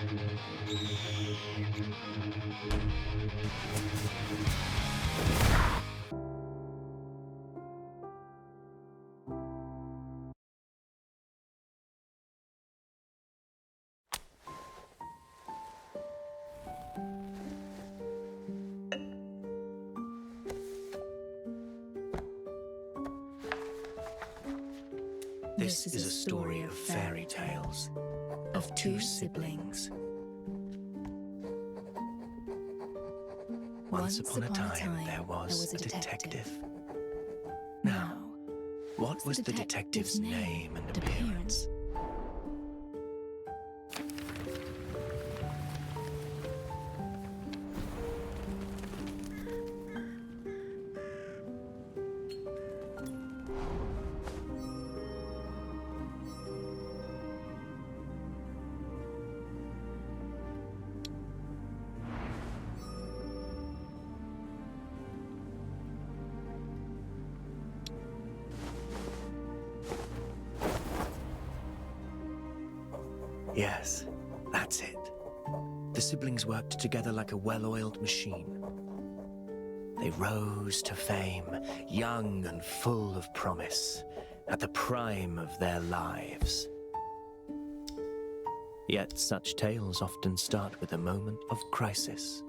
This is a story of fairy tales, of two siblings. Once upon a time, there was a detective. Now, what was the detective's name and appearance? Yes, that's it. The siblings worked together like a well-oiled machine. They rose to fame, young and full of promise, at the prime of their lives. Yet such tales often start with a moment of crisis.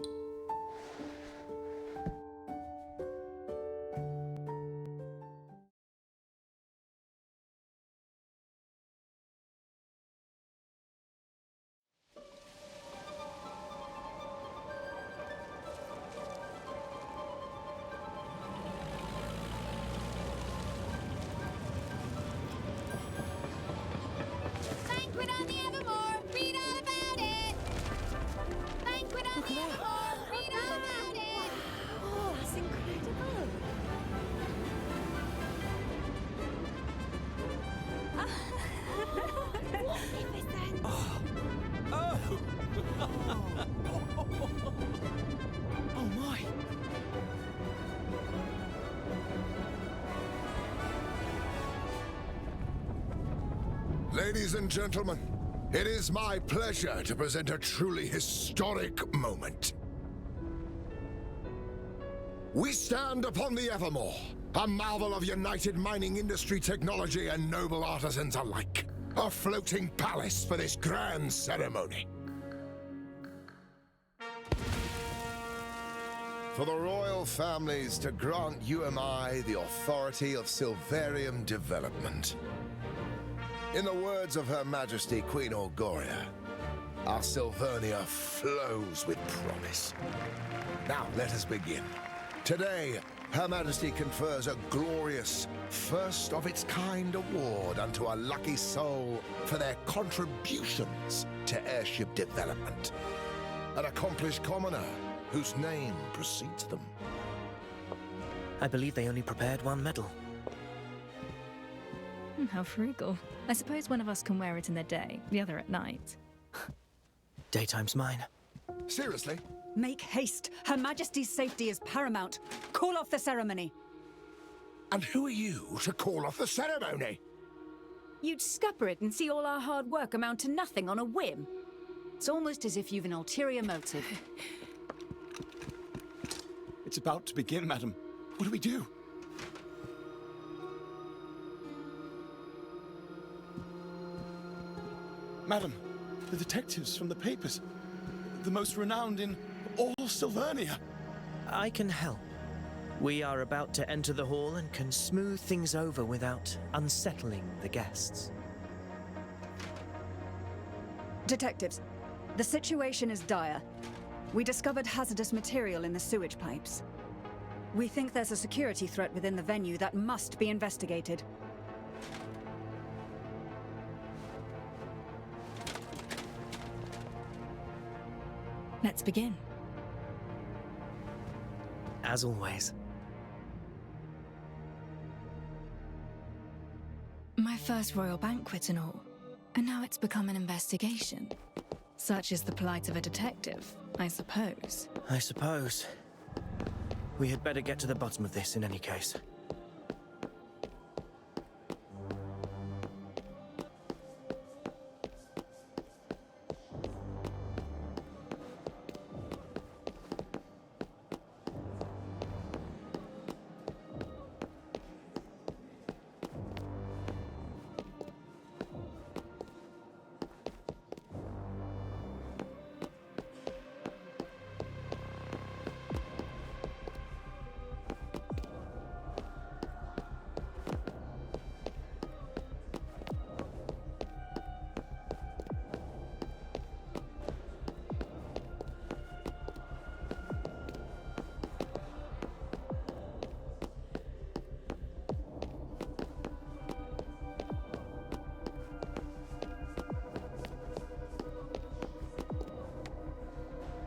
Oh my! Ladies and gentlemen, it is my pleasure to present a truly historic moment. We stand upon the Evermore, a marvel of united mining industry technology and noble artisans alike. A floating palace for this grand ceremony. For the royal families to grant UMI the authority of Silverium development. In the words of Her Majesty Queen Orgoria, our Silvernia flows with promise. Now let us begin. Today, Her Majesty confers a glorious, first-of-its-kind award unto a lucky soul for their contributions to airship development. An accomplished commoner whose name precedes them. I believe they only prepared one medal. How frugal. I suppose one of us can wear it in the day, the other at night. Daytime's mine. Seriously? Make haste. Her Majesty's safety is paramount. Call off the ceremony. And who are you to call off the ceremony? You'd scupper it and see all our hard work amount to nothing on a whim. It's almost as if you've an ulterior motive. It's about to begin, madam. What do we do? Madam, the detectives from the papers. The most renowned in all Silvernia. I can help. We are about to enter the hall and can smooth things over without unsettling the guests. Detectives, the situation is dire. We discovered hazardous material in the sewage pipes. We think there's a security threat within the venue that must be investigated. Let's begin. As always. My first royal banquet and all. And now it's become an investigation. Such is the plight of a detective, I suppose. I suppose. We had better get to the bottom of this in any case.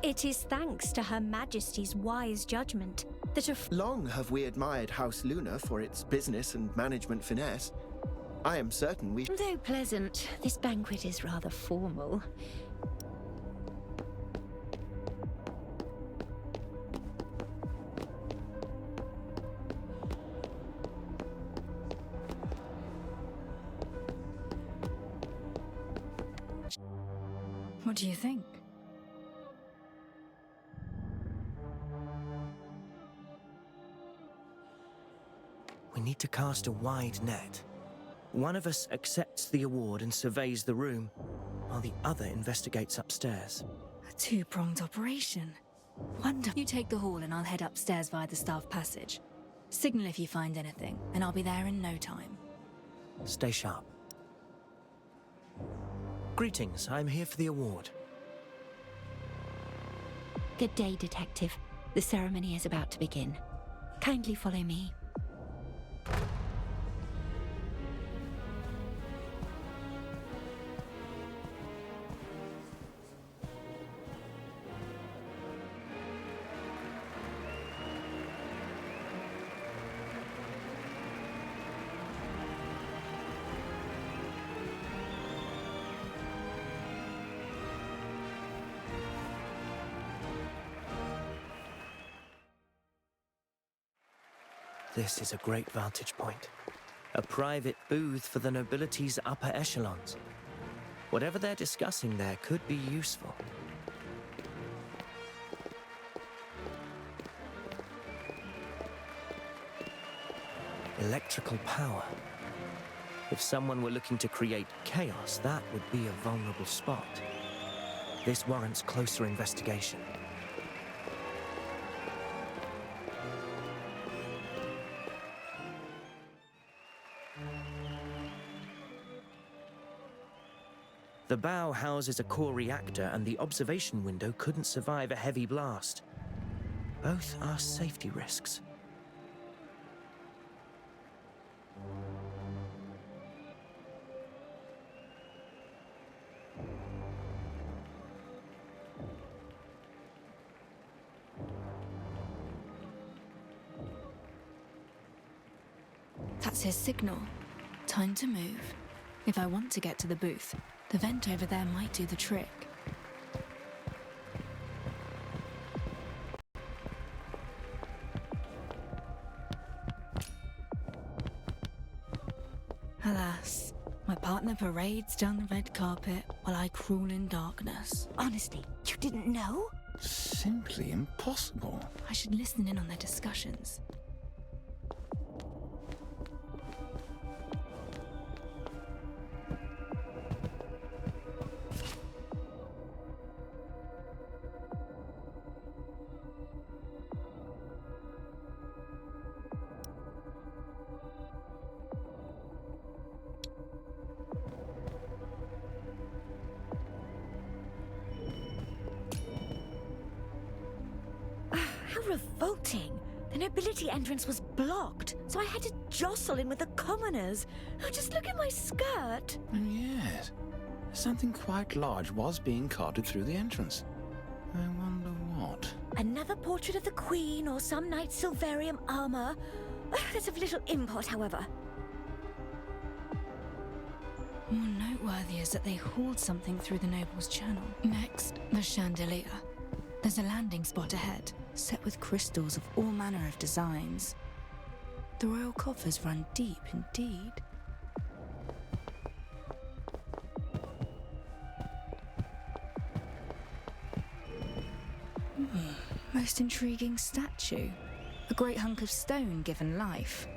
It is thanks to Her Majesty's wise judgment that a Long have we admired House Luna for its business and management finesse. I am certain we... Though pleasant, this banquet is rather formal. What do you think? We need to cast a wide net. One of us accepts the award and surveys the room, while the other investigates upstairs. A two-pronged operation. Wonderful. You take the hall and I'll head upstairs via the staff passage. Signal if you find anything, and I'll be there in no time. Stay sharp. Greetings, I'm here for the award. Good day, Detective. The ceremony is about to begin. Kindly follow me. This is a great vantage point. A private booth for the nobility's upper echelons. Whatever they're discussing there could be useful. Electrical power. If someone were looking to create chaos, that would be a vulnerable spot. This warrants closer investigation. The bow houses a core reactor, and the observation window couldn't survive a heavy blast. Both are safety risks. That's his signal. Time to move. If I want to get to the booth, the vent over there might do the trick. Alas, my partner parades down the red carpet while I crawl in darkness. Honestly, you didn't know? Simply impossible. I should listen in on their discussions. How revolting! The nobility entrance was blocked, so I had to jostle in with the commoners. Oh, just look at my skirt! Oh, yes. Something quite large was being carted through the entrance. I wonder what. Another portrait of the Queen or some knight's Silverium armor. That's of little import, however. More noteworthy is that they hauled something through the noble's channel. Next, the chandelier. There's a landing spot ahead, set with crystals of all manner of designs. The royal coffers run deep indeed. Most intriguing statue. A great hunk of stone given life.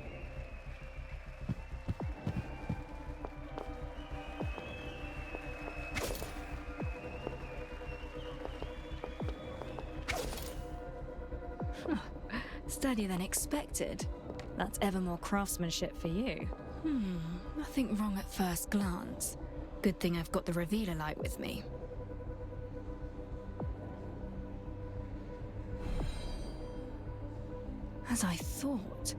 Steadier than expected. That's ever more craftsmanship for you. Nothing wrong at first glance. Good thing I've got the revealer light with me. As I thought,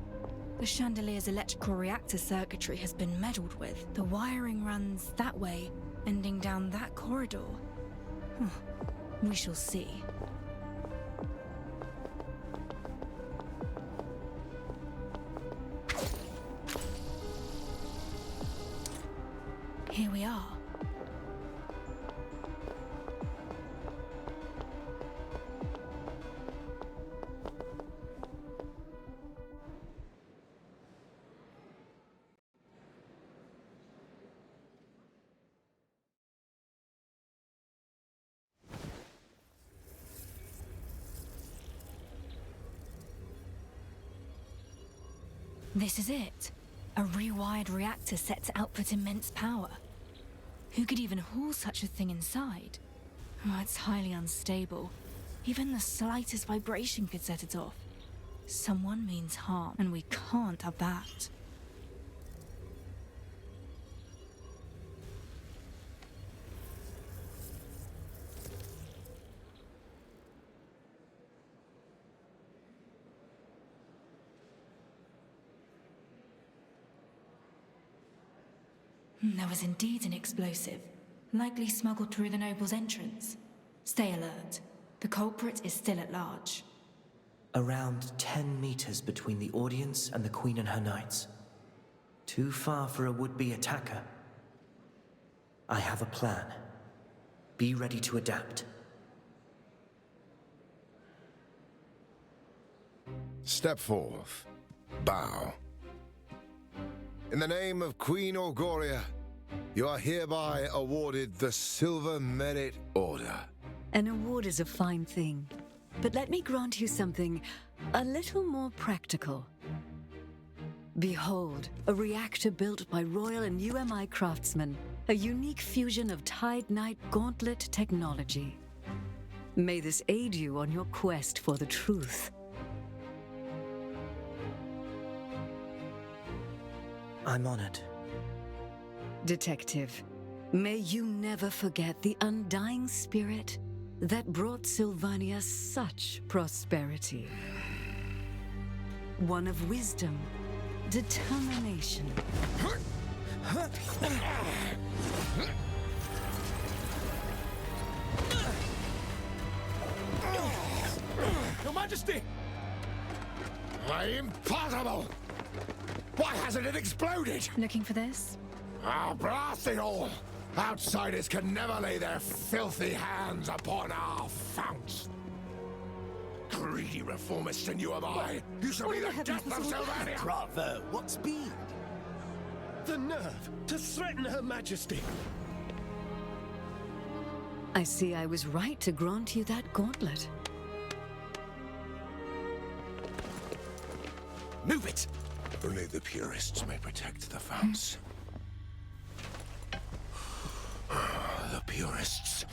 the chandelier's electrical reactor circuitry has been meddled with. The wiring runs that way, ending down that corridor. We shall see. This is it. A rewired reactor set to output immense power. Who could even haul such a thing inside? Oh, it's highly unstable. Even the slightest vibration could set it off. Someone means harm, and we can't have that. There was indeed an explosive, likely smuggled through the noble's entrance. Stay alert. The culprit is still at large. Around 10 meters between the audience and the Queen and her knights. Too far for a would-be attacker. I have a plan. Be ready to adapt. Step forth. Bow. In the name of Queen Orgoria, you are hereby awarded the Silver Merit Order. An award is a fine thing, but let me grant you something a little more practical. Behold, a reactor built by Royal and UMI craftsmen, a unique fusion of Tide Knight Gauntlet technology. May this aid you on your quest for the truth. I'm honored. Detective, may you never forget the undying spirit that brought Sylvania such prosperity. One of wisdom, determination. Your Majesty! Impossible! Why hasn't it exploded? Looking for this? Ah, blast it all! Outsiders can never lay their filthy hands upon our founts. Greedy reformists and UMI! You shall be the death of Sylvania! Bravo! What speed? The nerve to threaten Her Majesty! I see I was right to grant you that gauntlet. Move it! Only the purists may protect the founts. The purists.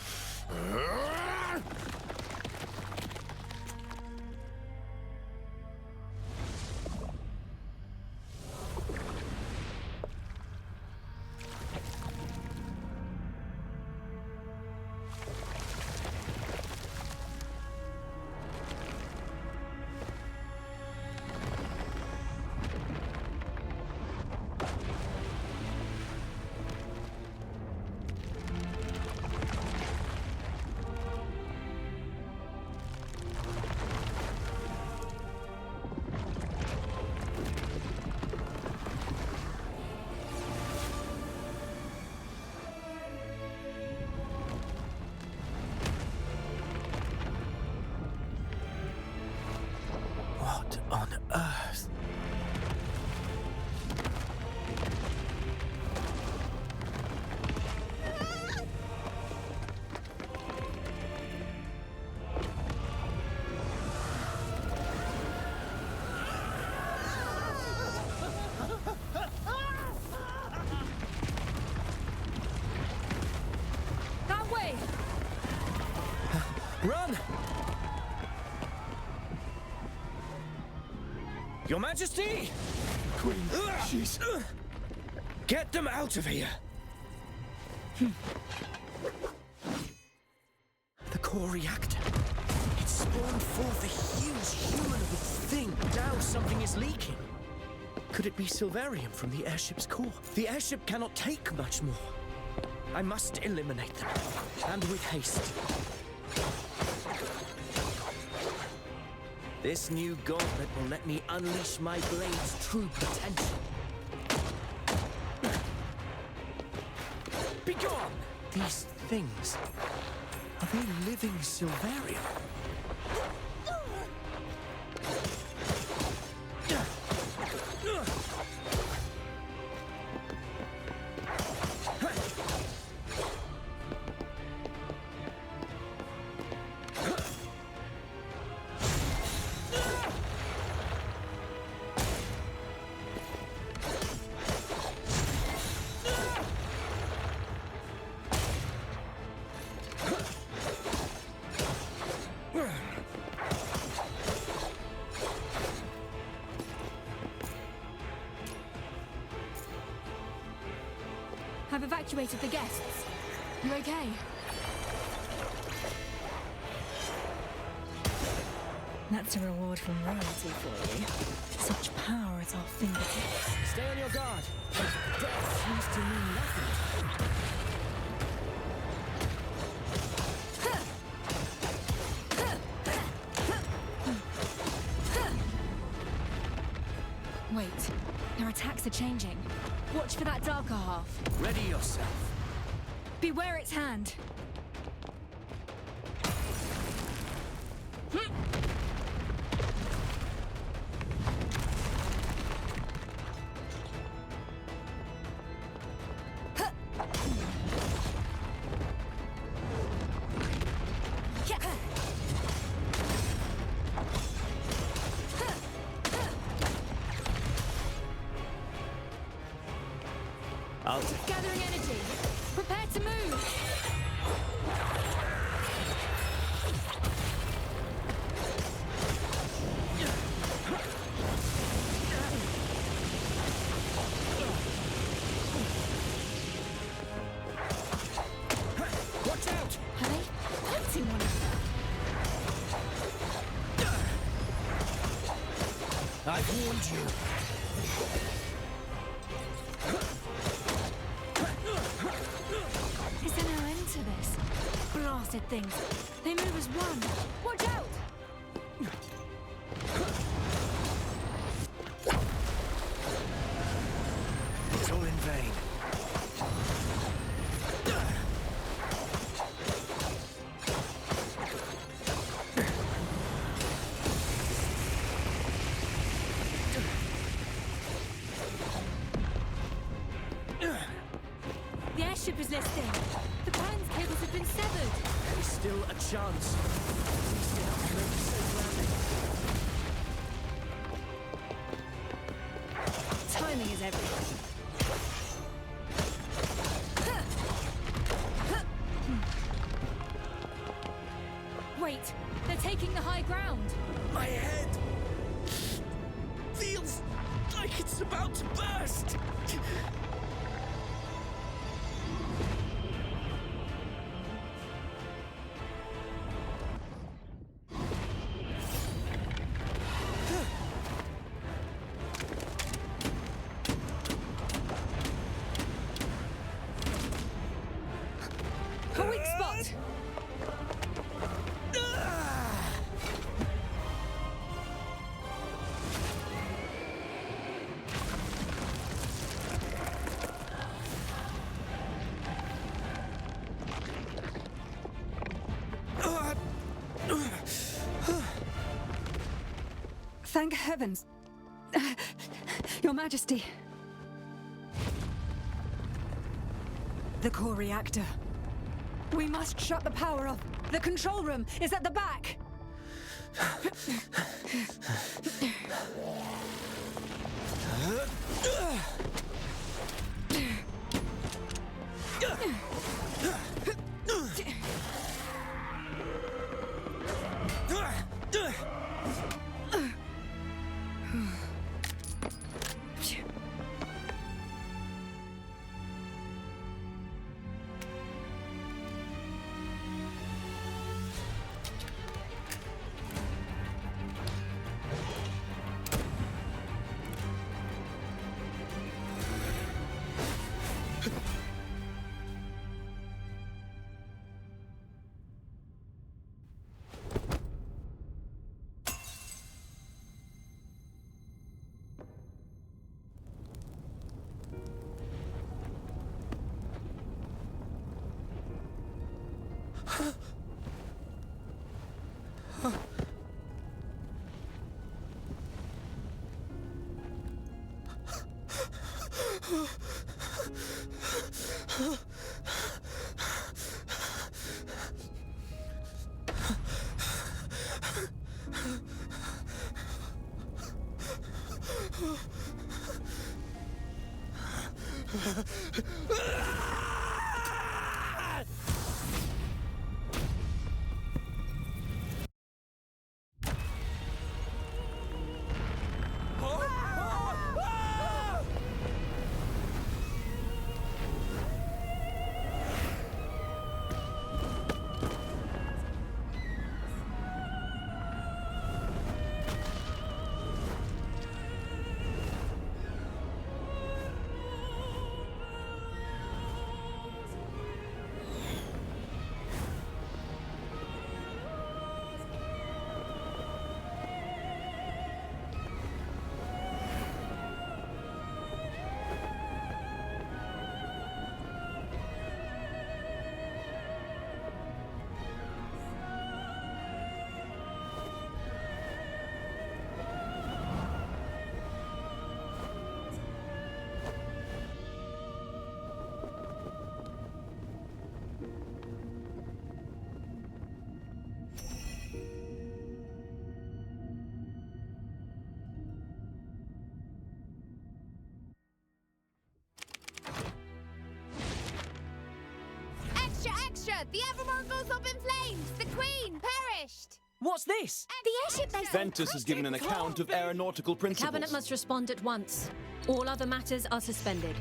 What on earth? That way! Run! Your Majesty! Queen, she's... Get them out of here! The core reactor. It spawned forth a huge humanoid thing. Now something is leaking. Could it be Silverium from the airship's core? The airship cannot take much more. I must eliminate them. And with haste. This new gauntlet will let me unleash my blade's true potential. Begone! These things... Are they living Silverium? evacuated the guests. You okay? That's a reward from royalty for you. Such power at our fingertips. Stay on your guard. Death used to mean nothing. Wait, their attacks are changing. Watch for that darker half. Ready yourself. Beware its hand. Gathering energy. Prepare to move. Watch out! Are they hunting one another? I've warned you. Is there no end to this? Blasted things. They move as one. Watch out! It's all in vain. The airship is listing. The Pan's cables have been severed. There's still a chance. Timing is everything. Wait, they're taking the high ground. My head feels like it's about to burst. A weak spot. Thank heavens. Your Majesty. The core reactor. We must shut the power off. The control room is at the back. goes up in flames! The Queen perished! What's this? The airship they sent. Ventus has given an account of aeronautical The principles. Cabinet must respond at once. All other matters are suspended.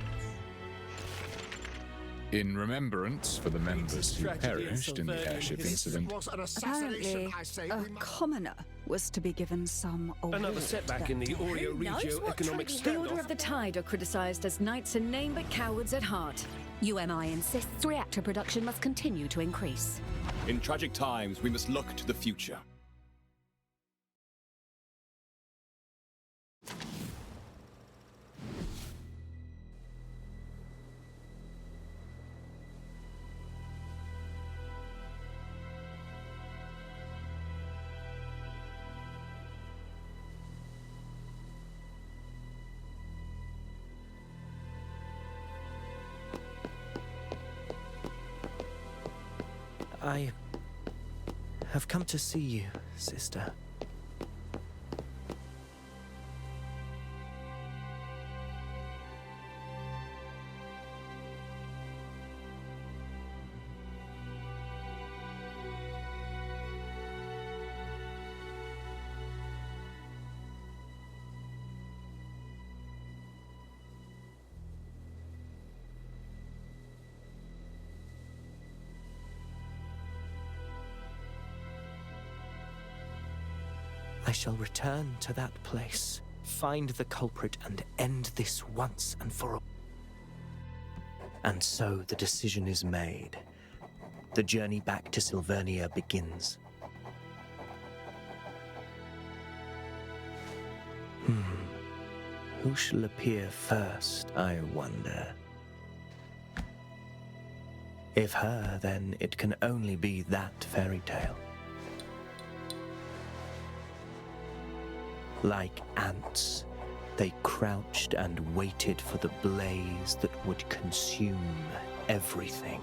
In remembrance for the members who perished in the airship incident. Apparently, a commoner was to be given some award. Another setback in the Oreo-Regio economic The standoff. Order of the Tide are criticized as knights in name but cowards at heart. UMI insists reactor production must continue to increase. In tragic times, we must look to the future. I have come to see you, sister. I shall return to that place, find the culprit, and end this once and for all. And so the decision is made. The journey back to Silvernia begins. Who shall appear first, I wonder? If her, then it can only be that fairy tale. Like ants, they crouched and waited for the blaze that would consume everything.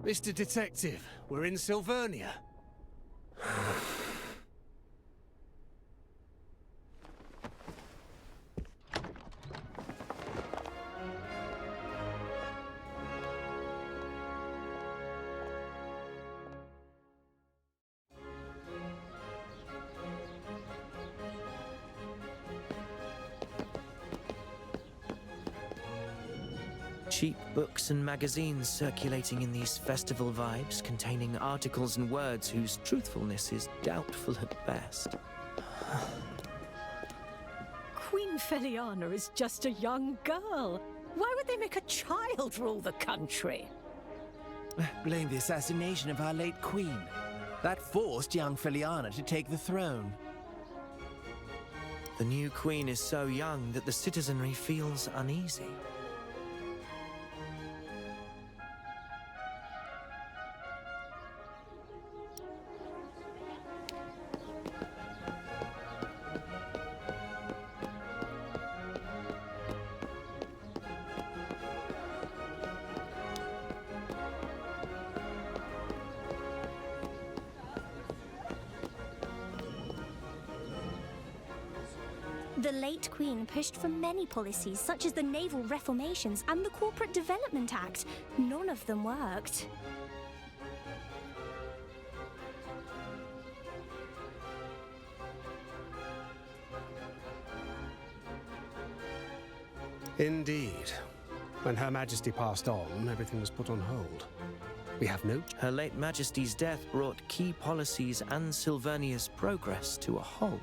Mr. Detective, we're in Silvernia. Cheap books and magazines circulating in these festival vibes, containing articles and words whose truthfulness is doubtful at best. Queen Feliana is just a young girl. Why would they make a child rule the country? Blame the assassination of our late queen. That forced young Feliana to take the throne. The new queen is so young that the citizenry feels uneasy. The late Queen pushed for many policies, such as the Naval Reformations and the Corporate Development Act. None of them worked. Indeed. When Her Majesty passed on, everything was put on hold. We have no... Her late Majesty's death brought key policies and Silvernia's progress to a halt.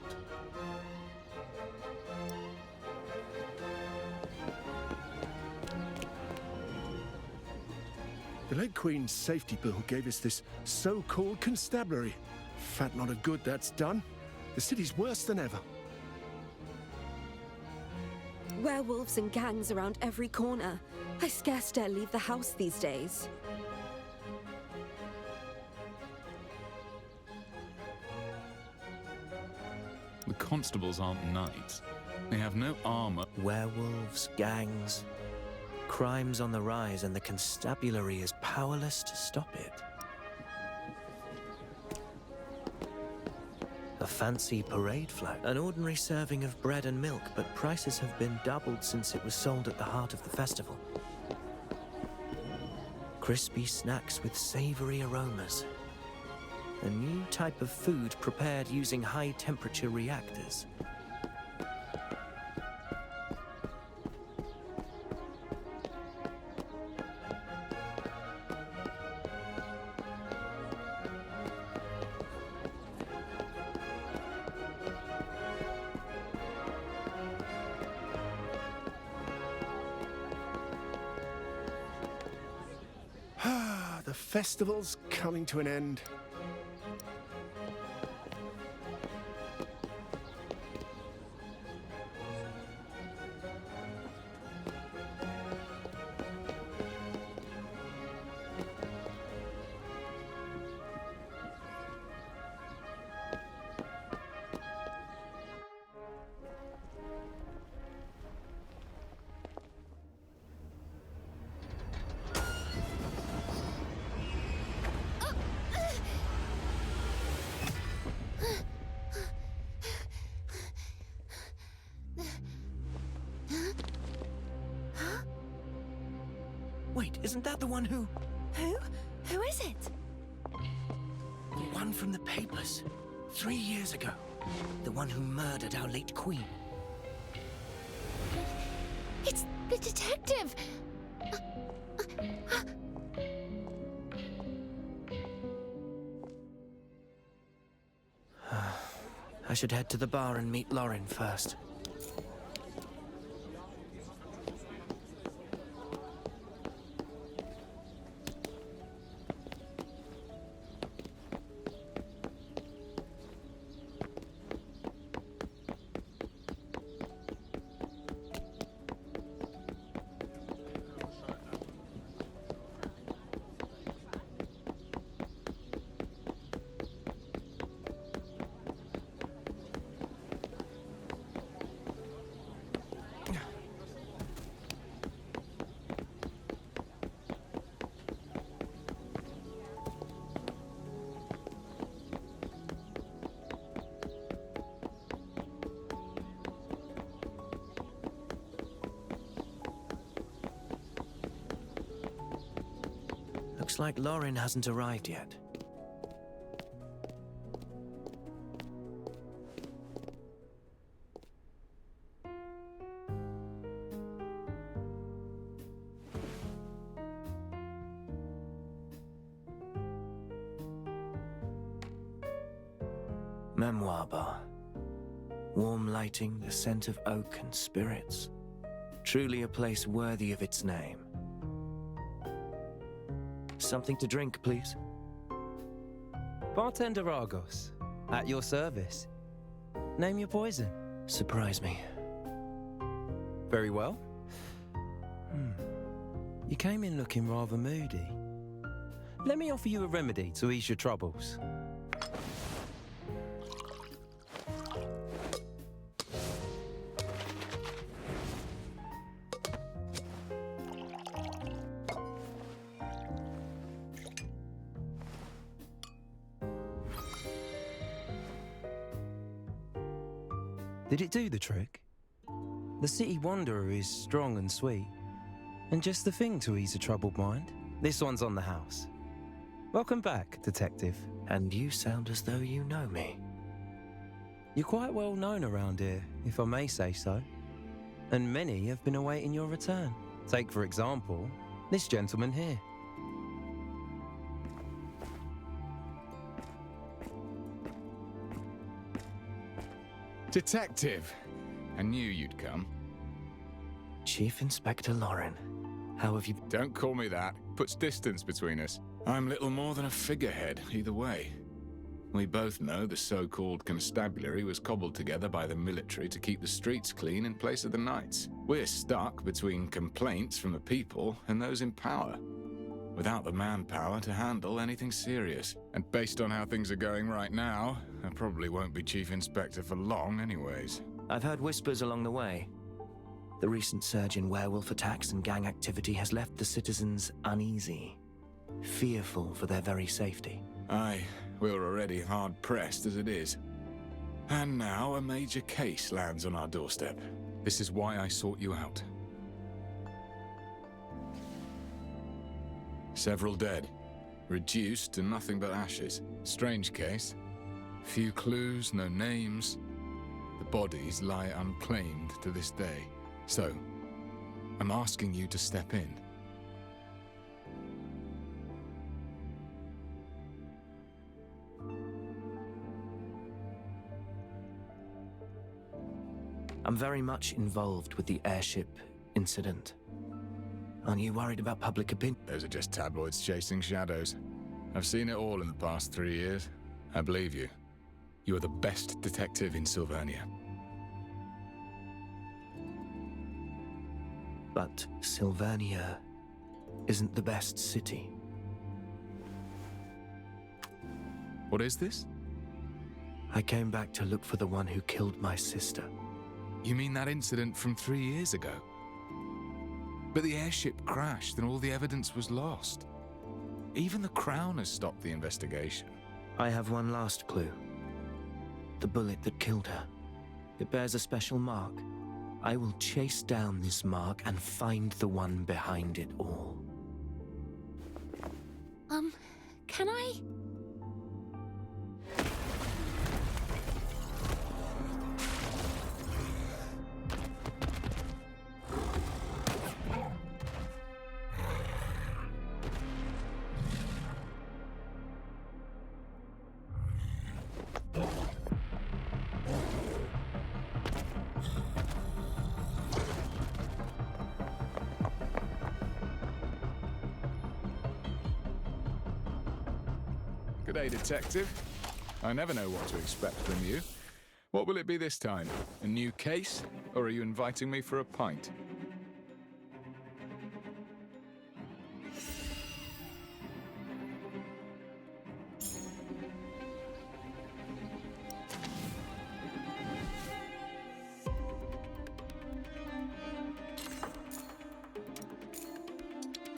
The late Queen's safety bill gave us this so-called constabulary. Fat lot of good that's done. The city's worse than ever. Werewolves and gangs around every corner. I scarce dare leave the house these days. The constables aren't knights. They have no armor. Werewolves, gangs, crimes on the rise, and the constabulary is powerless to stop it. A fancy parade float, an ordinary serving of bread and milk, but prices have been doubled since it was sold at the heart of the festival. Crispy snacks with savory aromas. A new type of food prepared using high-temperature reactors. The festival's coming to an end. Wait, isn't that the one who... Who is it? The one from the papers. 3 years ago. The one who murdered our late queen. It's the detective! I should head to the bar and meet Lauren first. Looks like Lauren hasn't arrived yet. Memoir bar. Warm lighting, the scent of oak and spirits. Truly a place worthy of its name. Something to drink, please. Bartender Argos, at your service. Name your poison. Surprise me. Very well. You came in looking rather moody. Let me offer you a remedy to ease your troubles. Did it do the trick? The city wanderer is strong and sweet, and just the thing to ease a troubled mind. This one's on the house. Welcome back, Detective. And you sound as though you know me. You're quite well known around here, if I may say so. And many have been awaiting your return. Take, for example, this gentleman here. Detective! I knew you'd come. Chief Inspector Lauren, how have you... Don't call me that. Puts distance between us. I'm little more than a figurehead, either way. We both know the so-called constabulary was cobbled together by the military to keep the streets clean in place of the knights. We're stuck between complaints from the people and those in power, without the manpower to handle anything serious. And based on how things are going right now, I probably won't be Chief Inspector for long anyways. I've heard whispers along the way. The recent surge in werewolf attacks and gang activity has left the citizens uneasy, fearful for their very safety. Aye, we're already hard-pressed as it is. And now a major case lands on our doorstep. This is why I sought you out. Several dead, reduced to nothing but ashes. Strange case. Few clues, no names. The bodies lie unclaimed to this day. So, I'm asking you to step in. I'm very much involved with the airship incident. Aren't you worried about public opinion? Those are just tabloids chasing shadows. I've seen it all in the past 3 years. I believe you. You are the best detective in Sylvania. But Sylvania isn't the best city. What is this? I came back to look for the one who killed my sister. You mean that incident from 3 years ago? But the airship crashed and all the evidence was lost. Even the Crown has stopped the investigation. I have one last clue. The bullet that killed her. It bears a special mark. I will chase down this mark and find the one behind it all. Can I? G'day, Detective. I never know what to expect from you. What will it be this time? A new case? Or are you inviting me for a pint?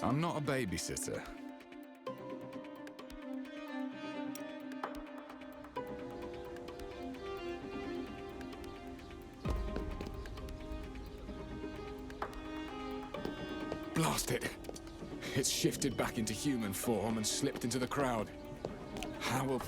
I'm not a babysitter. Blast it! It's shifted back into human form and slipped into the crowd. How will...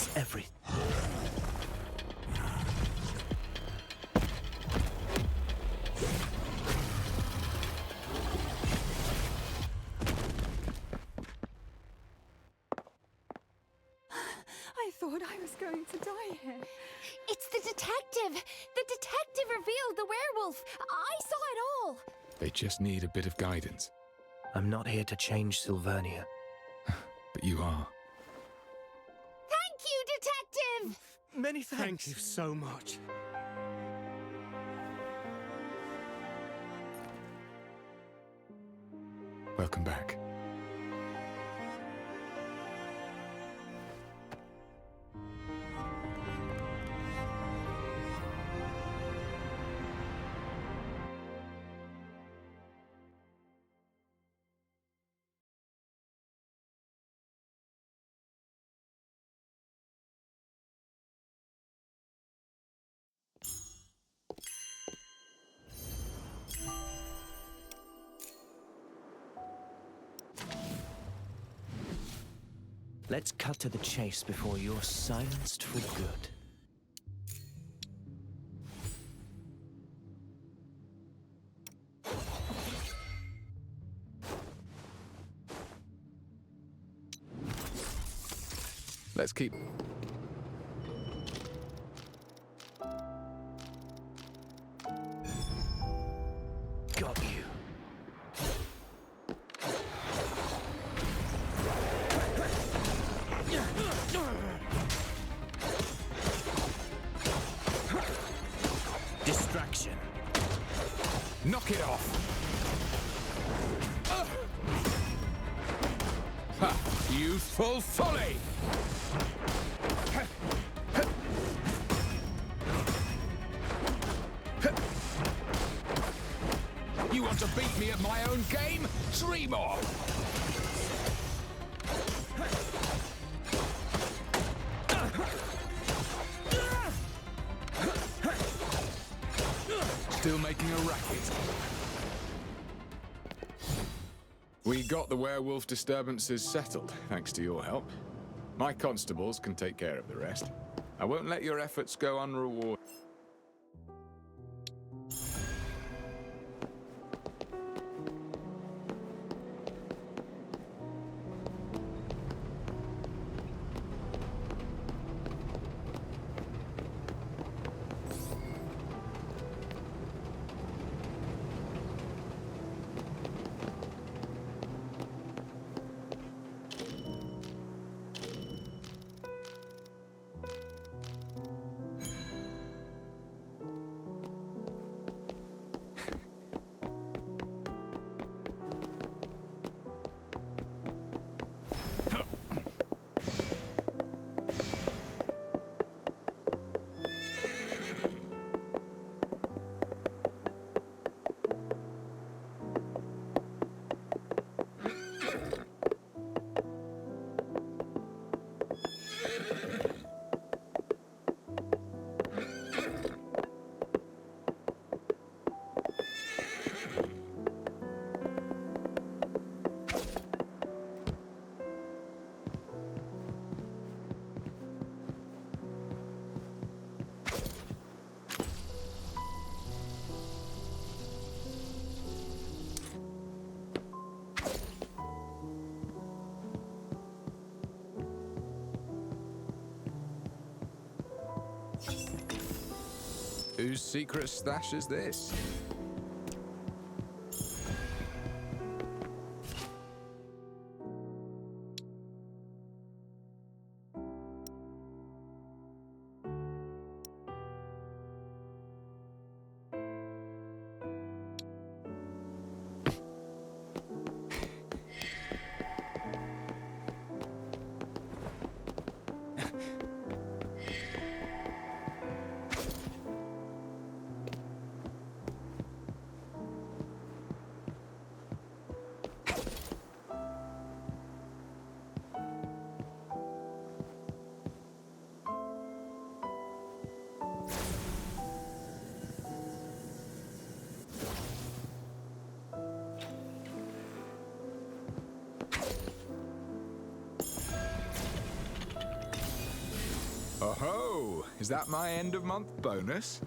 has every... I thought I was going to die here. It's the detective! The detective revealed the werewolf! I saw it all! They just need a bit of guidance. I'm not here to change Silvernia. But you are. Thank you, detective! Many thanks. Thank you so much. Welcome back. Let's cut to the chase before you're silenced for good. Let's keep... Got you. Distraction. Knock it off! Ha! Youthful folly! You want to beat me at my own game? Dream on! Still making a racket. We got the werewolf disturbances settled, thanks to your help. My constables can take care of the rest. I won't let your efforts go unrewarded. Whose secret stash is this? is that my end-of-month bonus?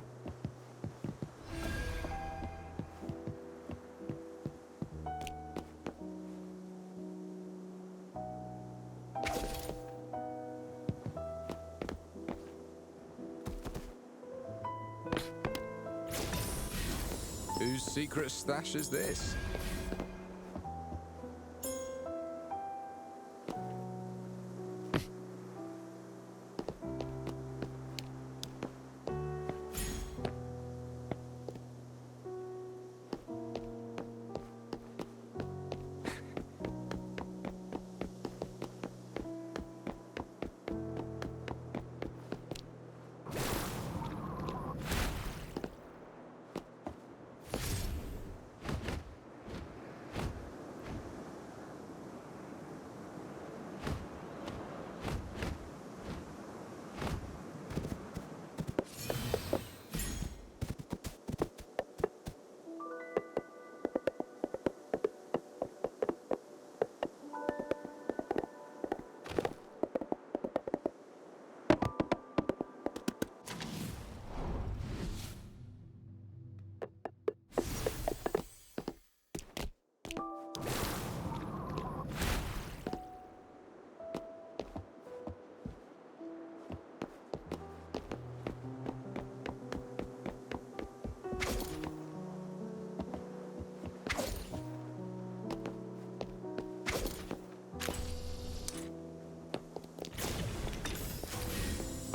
Whose secret stash is this?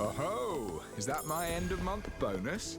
Oh-ho! Is that my end-of-month bonus?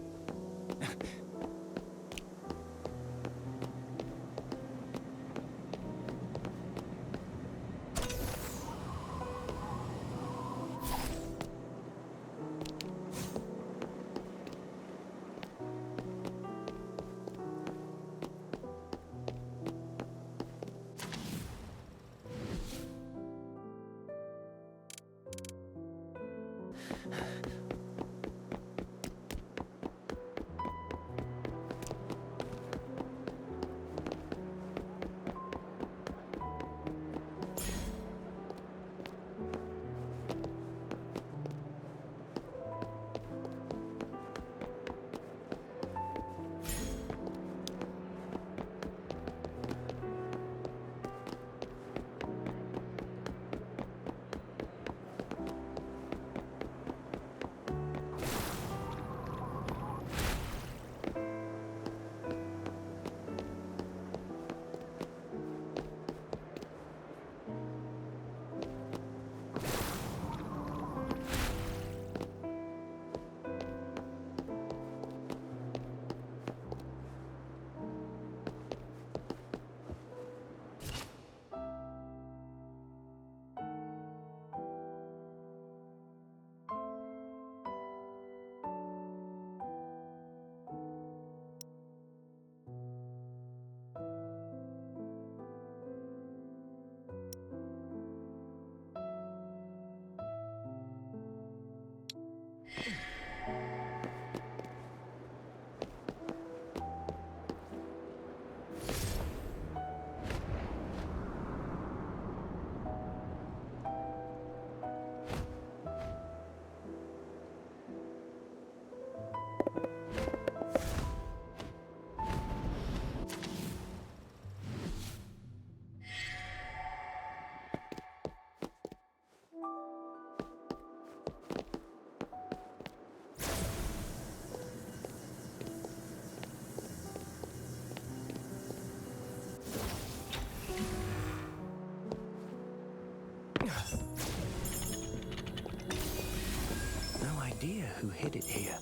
No idea who hid it here.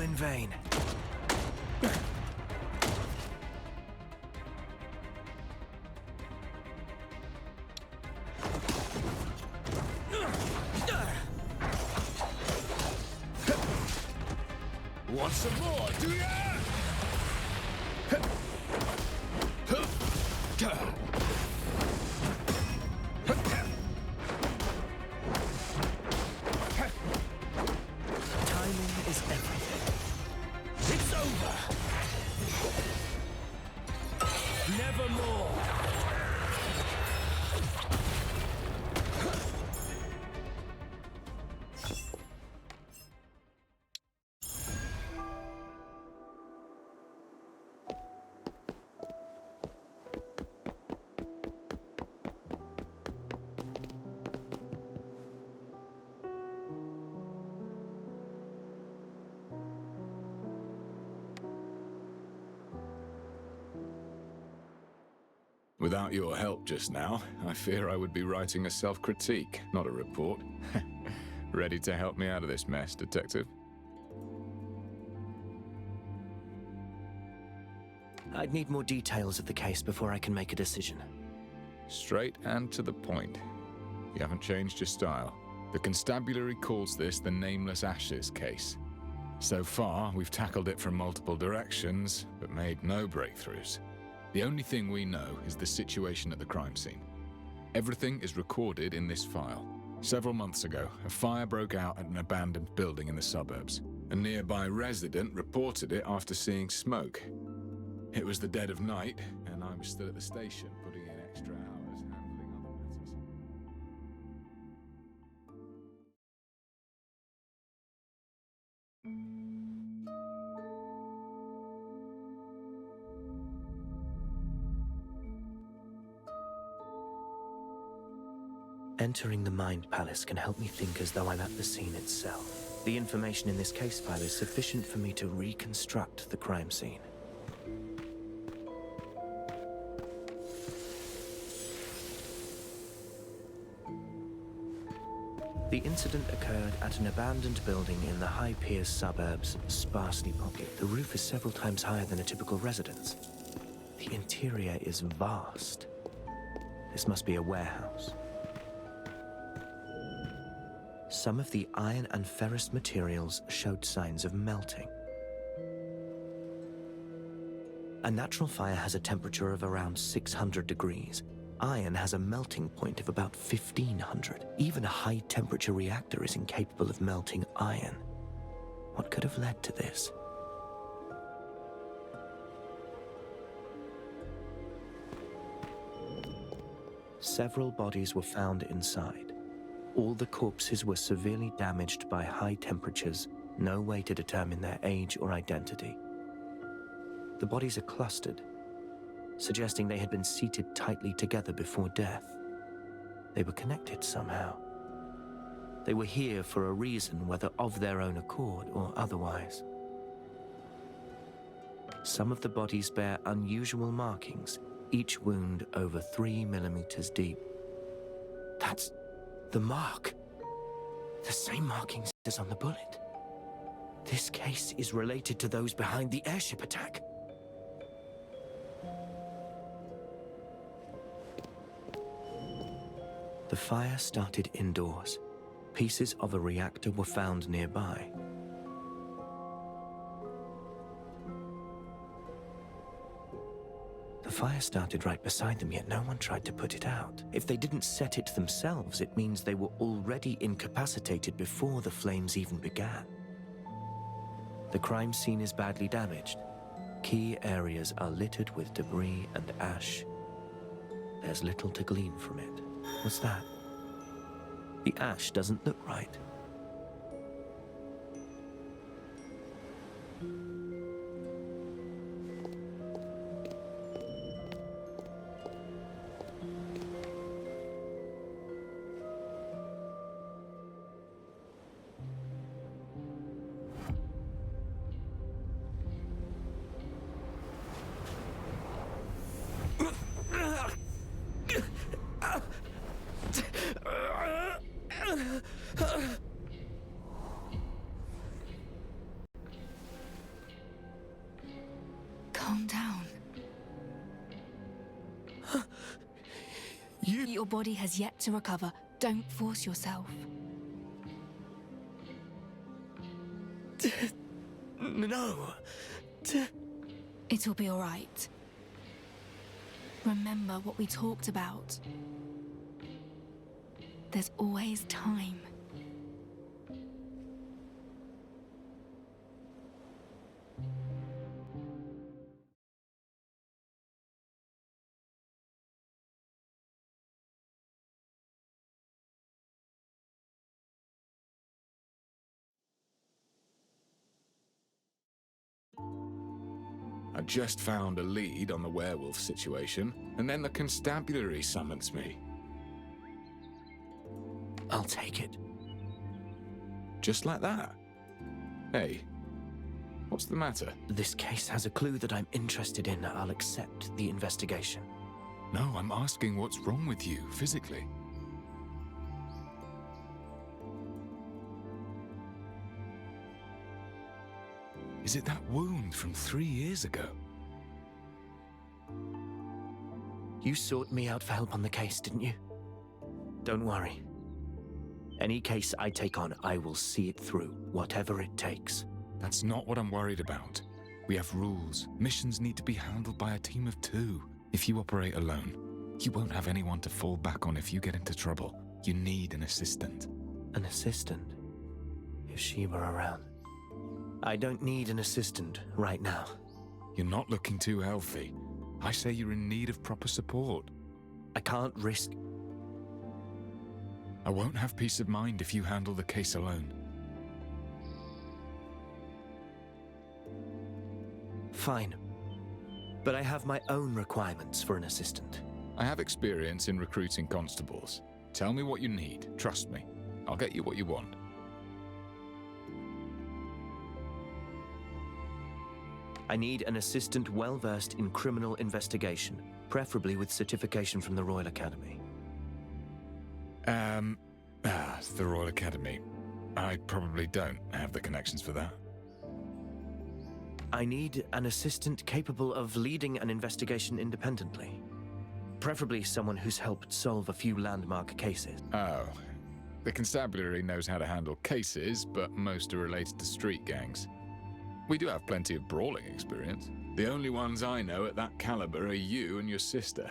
in vain. Want some more, do ya? Timing is everything. It's over! Nevermore! Without your help just now, I fear I would be writing a self-critique, not a report. Ready to help me out of this mess, Detective? I'd need more details of the case before I can make a decision. Straight and to the point. You haven't changed your style. The constabulary calls this the Nameless Ashes case. So far, we've tackled it from multiple directions, but made no breakthroughs. The only thing we know is the situation at the crime scene. Everything is recorded in this file. Several months ago, a fire broke out at an abandoned building in the suburbs. A nearby resident reported it after seeing smoke. It was the dead of night, and I was still at the station, putting in extra hours handling other matters. Entering the Mind Palace can help me think as though I'm at the scene itself. The information in this case file is sufficient for me to reconstruct the crime scene. The incident occurred at an abandoned building in the High Piers suburbs, sparsely populated. The roof is several times higher than a typical residence. The interior is vast. This must be a warehouse. Some of the iron and ferrous materials showed signs of melting. A natural fire has a temperature of around 600 degrees. Iron has a melting point of about 1500. Even a high-temperature reactor is incapable of melting iron. What could have led to this? Several bodies were found inside. All the corpses were severely damaged by high temperatures, no way to determine their age or identity. The bodies are clustered, suggesting they had been seated tightly together before death. They were connected somehow. They were here for a reason, whether of their own accord or otherwise. Some of the bodies bear unusual markings, each wound over 3 millimeters deep. That's the mark. The same markings as on the bullet. This case is related to those behind the airship attack. The fire started indoors. Pieces of a reactor were found nearby. The fire started right beside them, yet no one tried to put it out. If they didn't set it themselves, it means they were already incapacitated before the flames even began. The crime scene is badly damaged. Key areas are littered with debris and ash. There's little to glean from it. What's that? The ash doesn't look right. Calm down. Your body has yet to recover. Don't force yourself. No. It'll be all right. Remember what we talked about. There's always time. I just found a lead on the werewolf situation, and then the constabulary summons me. I'll take it. Just like that? Hey, what's the matter? This case has a clue that I'm interested in. I'll accept the investigation. No, I'm asking what's wrong with you, physically. Is it that wound from 3 years ago? You sought me out for help on the case, didn't you? Don't worry. Any case I take on, I will see it through, whatever it takes. That's not what I'm worried about. We have rules. Missions need to be handled by a team of 2. If you operate alone, you won't have anyone to fall back on if you get into trouble. You need an assistant. An assistant? If she were around. I don't need an assistant right now. You're not looking too healthy. I say you're in need of proper support. I can't risk... I won't have peace of mind if you handle the case alone. Fine. But I have my own requirements for an assistant. I have experience in recruiting constables. Tell me what you need. Trust me. I'll get you what you want. I need an assistant well-versed in criminal investigation, preferably with certification from the Royal Academy. The Royal Academy. I probably don't have the connections for that. I need an assistant capable of leading an investigation independently. Preferably someone who's helped solve a few landmark cases. Oh. The constabulary knows how to handle cases, but most are related to street gangs. We do have plenty of brawling experience. The only ones I know at that caliber are you and your sister.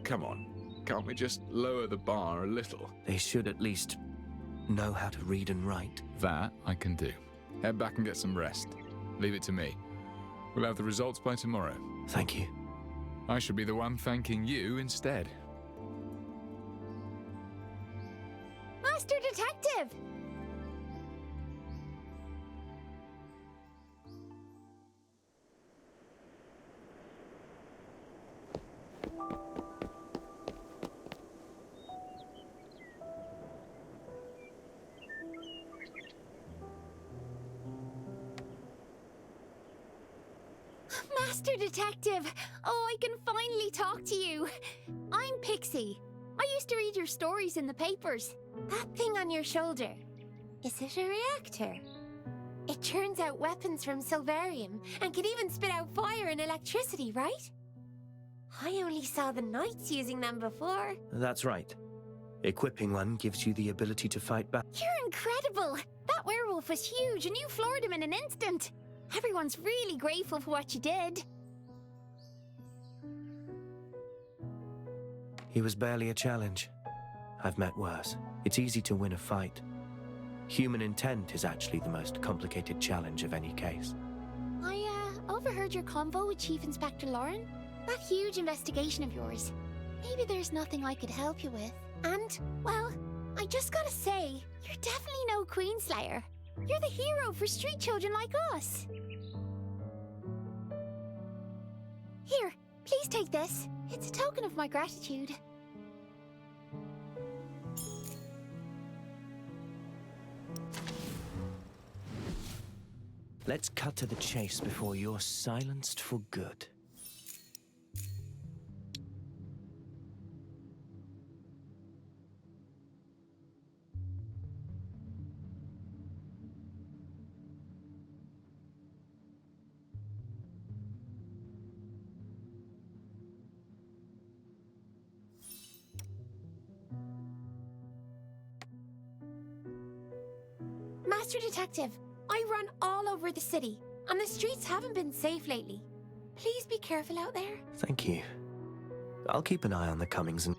Come on, can't we just lower the bar a little? They should at least know how to read and write. That I can do. Head back and get some rest. Leave it to me. We'll have the results by tomorrow. Thank you. I should be the one thanking you instead. Master Detective! Master Detective! Oh, I can finally talk to you. I'm Pixie. I used to read your stories in the papers. That thing on your shoulder, is it a reactor? It churns out weapons from Silverium and can even spit out fire and electricity, right? I only saw the knights using them before. That's right. Equipping one gives you the ability to fight back. You're incredible! That werewolf was huge and you floored him in an instant. Everyone's really grateful for what you did. He was barely a challenge. I've met worse. It's easy to win a fight. Human intent is actually the most complicated challenge of any case. I overheard your convo with Chief Inspector Lauren. That huge investigation of yours. Maybe there's nothing I could help you with. And, well, I just gotta say, you're definitely no Queenslayer. You're the hero for street children like us. Here, please take this. It's a token of my gratitude. Let's cut to the chase before you're silenced for good. Master Detective, I run all over the city, and the streets haven't been safe lately. Please be careful out there. Thank you. I'll keep an eye on the comings and...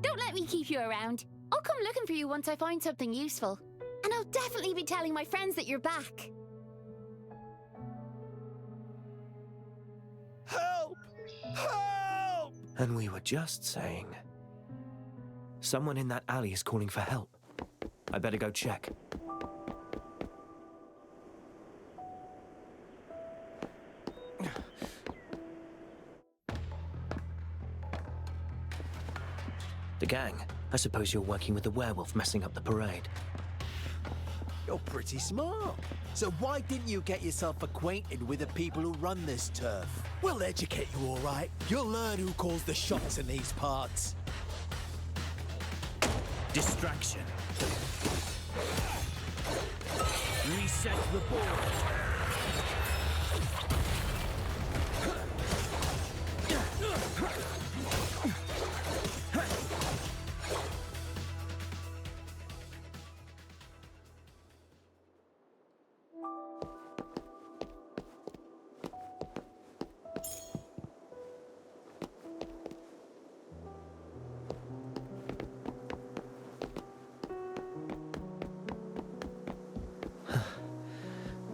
Don't let me keep you around. I'll come looking for you once I find something useful. And I'll definitely be telling my friends that you're back. Help! Help! And we were just saying... Someone in that alley is calling for help. I better go check. The gang. I suppose you're working with the werewolf messing up the parade. You're pretty smart. So why didn't you get yourself acquainted with the people who run this turf? We'll educate you, all right. You'll learn who calls the shots in these parts. Distraction. Reset the board.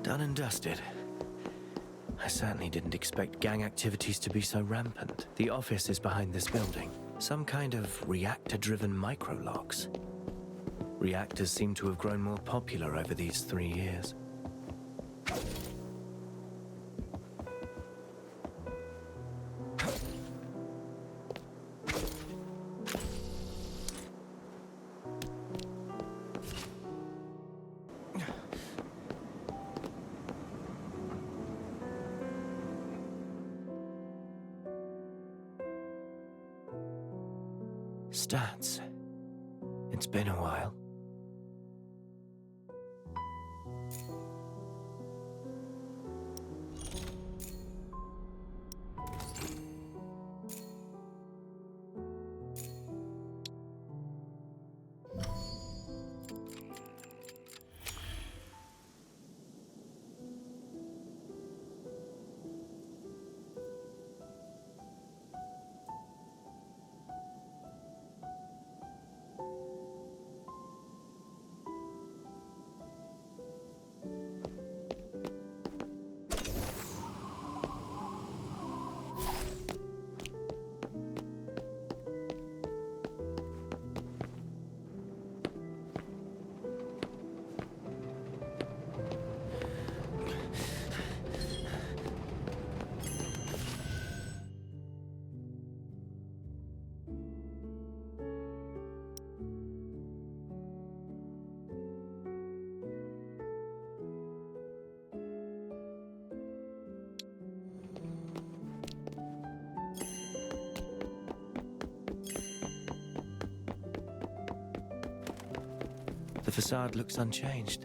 Done and dusted. I certainly didn't expect gang activities to be so rampant. The office is behind this building. Some kind of reactor-driven microlocks. Reactors seem to have grown more popular over these 3 years. Stats. It's been a while. The facade looks unchanged.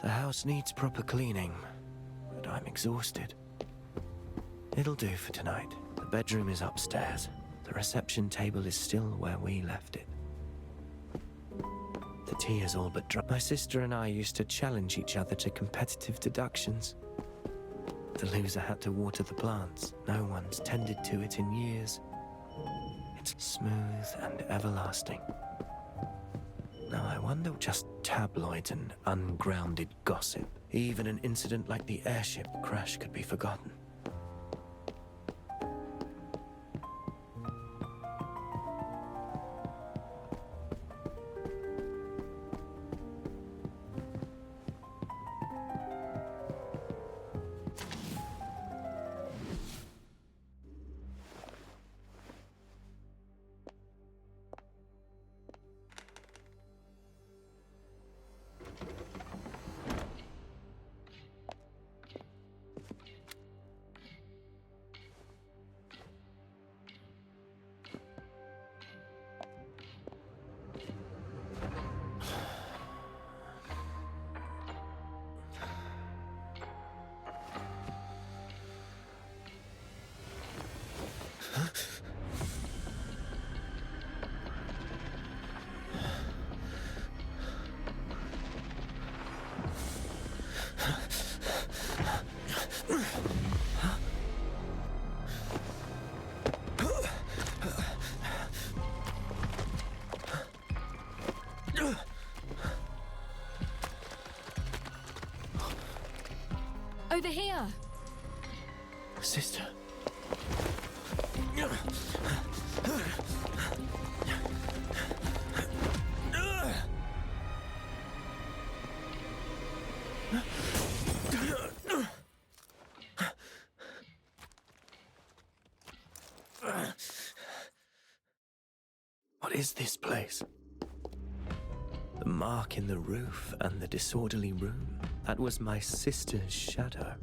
The house needs proper cleaning, but I'm exhausted. It'll do for tonight. The bedroom is upstairs. The reception table is still where we left it. The tea is all but dry. My sister and I used to challenge each other to competitive deductions. The loser had to water the plants. No one's tended to it in years. It's smooth and everlasting. Now I wonder, just tabloids and ungrounded gossip. Even an incident like the airship crash could be forgotten. Sister. What is this place? The mark in the roof and the disorderly room. That was my sister's shadow.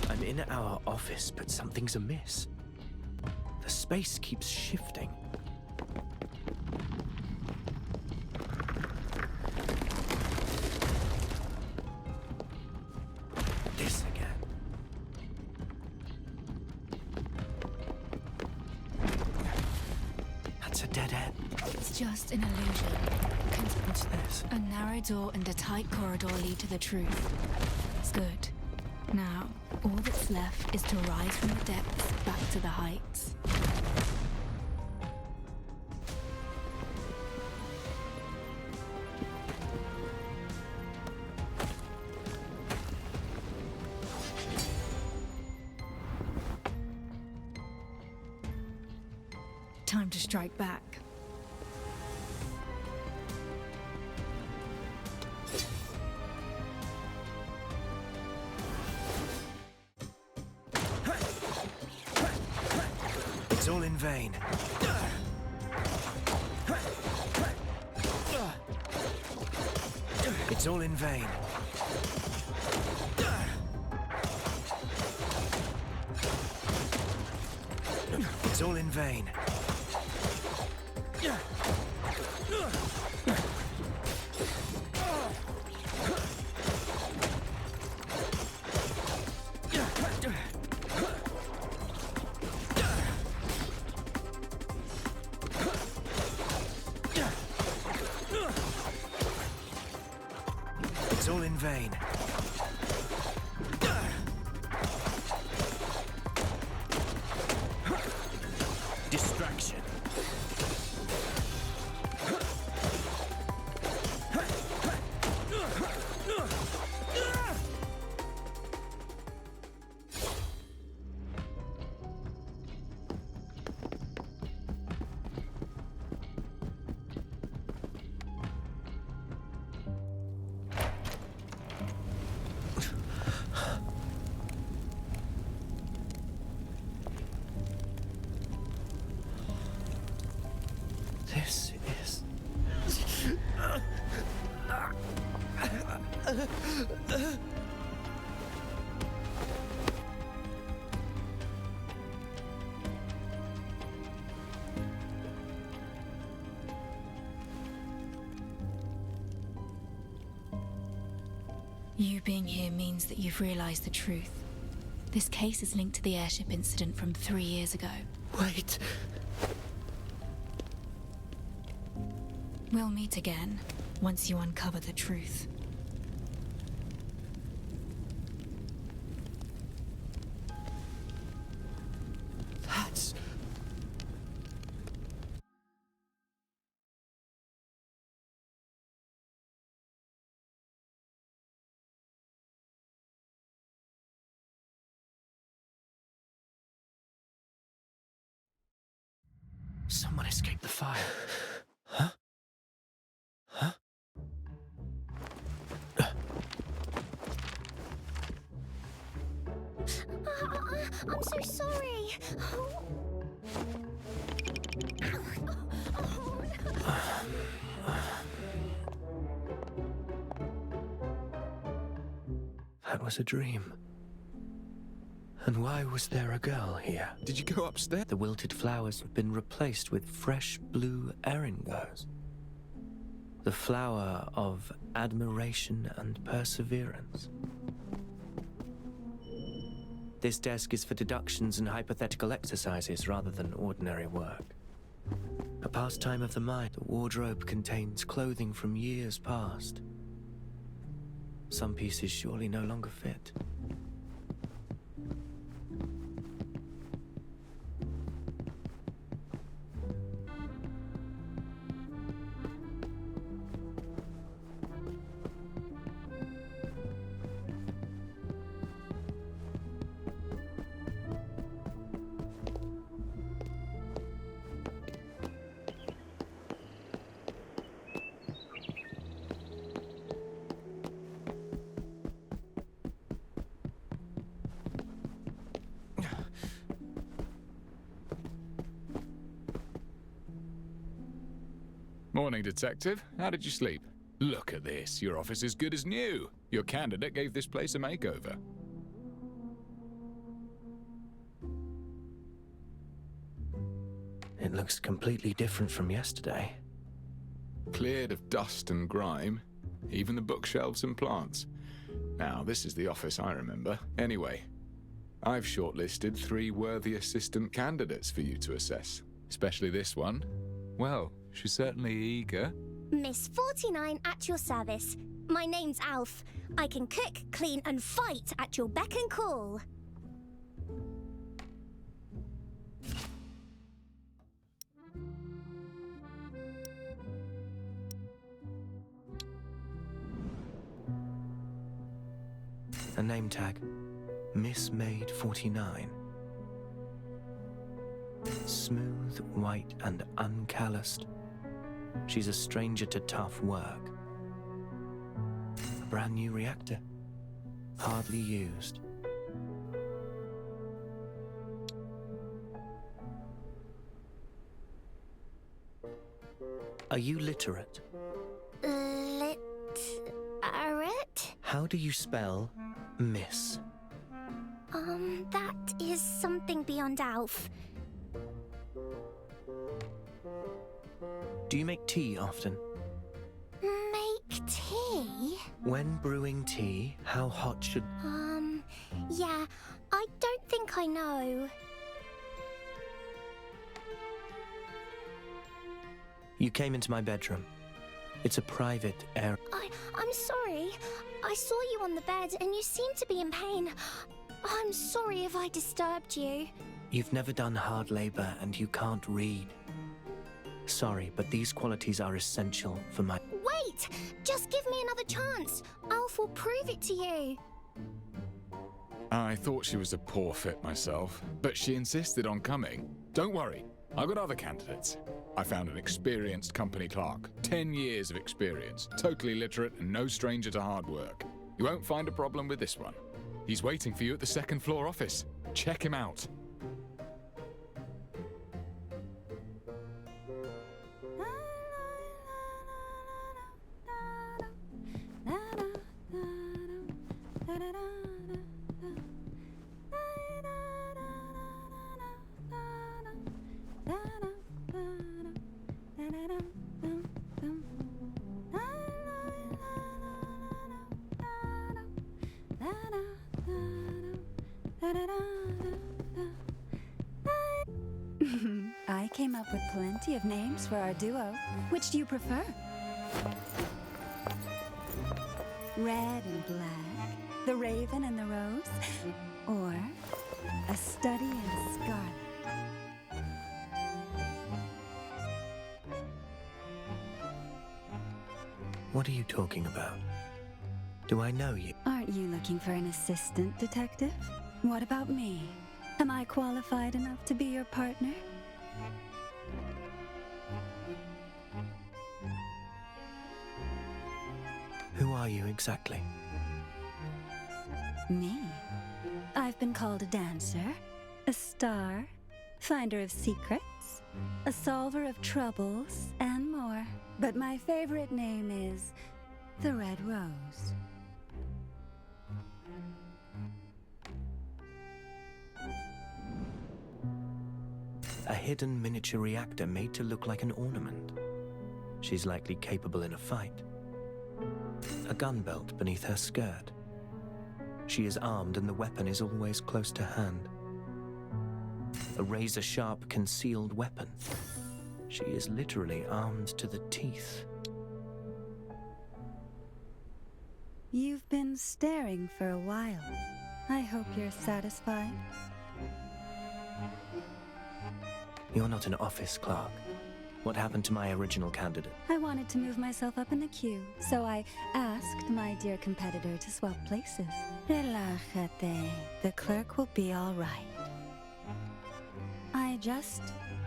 I'm in our office, but something's amiss. The space keeps shifting. This again. That's a dead end. It's just an illusion. What's this? A narrow door and a tight corridor lead to the truth. It's good. Now, all that's left is to rise from the depths back to the heights. Time to strike back. It's all in vain. It's all in vain. It's all in vain. It's all in vain. Distraction. This is... You being here means that you've realized the truth. This case is linked to the airship incident from 3 years ago. Wait. We'll meet again, once you uncover the truth. That's... Someone escaped the fire. Huh? Huh? I'm so sorry. That was a dream. And why was there a girl here? Did you go upstairs? The wilted flowers have been replaced with fresh blue erringos. The flower of admiration and perseverance. This desk is for deductions and hypothetical exercises rather than ordinary work. A pastime of the mind. The wardrobe contains clothing from years past. Some pieces surely no longer fit. Morning, Detective. How did you sleep? Look at this. Your office is good as new. Your candidate gave this place a makeover. It looks completely different from yesterday. Cleared of dust and grime, even the bookshelves and plants. Now, this is the office I remember. Anyway, I've shortlisted 3 worthy assistant candidates for you to assess, especially this one. Well, she's certainly eager. Miss 49 at your service. My name's Alf. I can cook, clean, and fight at your beck and call. A name tag. Miss Maid 49. Smooth, white, and uncalloused. She's a stranger to tough work. A brand new reactor. Hardly used. Are you literate? Literate? How do you spell miss? That is something beyond Alf. Do you make tea often? Make tea? When brewing tea, how hot should... Yeah, I don't think I know. You came into my bedroom. It's a private area. I'm sorry. I saw you on the bed and you seemed to be in pain. I'm sorry if I disturbed you. You've never done hard labor and you can't read. Sorry, but these qualities are essential for my... Wait! Just give me another chance. Alf will prove it to you. I thought she was a poor fit myself, but she insisted on coming. Don't worry, I've got other candidates. I found an experienced company clerk, 10 years of experience, totally literate and no stranger to hard work. You won't find a problem with this one. He's waiting for you at the second floor office. Check him out. I came up with plenty of names for our duo. Which do you prefer? Red and black, the raven and the rose, or a study in scarlet? What are you talking about? Do I know you? Aren't you looking for an assistant detective? What about me? Am I qualified enough to be your partner? Who are you exactly? Me? I've been called a dancer, a star, finder of secrets, a solver of troubles, and more. But my favorite name is the Red Rose. A hidden miniature reactor made to look like an ornament. She's likely capable in a fight. A gun belt beneath her skirt. She is armed and the weapon is always close to hand. A razor-sharp concealed weapon. She is literally armed to the teeth. You've been staring for a while. I hope you're satisfied. You're not an office clerk. What happened to my original candidate? I wanted to move myself up in the queue, so I asked my dear competitor to swap places. Relájate. The clerk will be all right. I just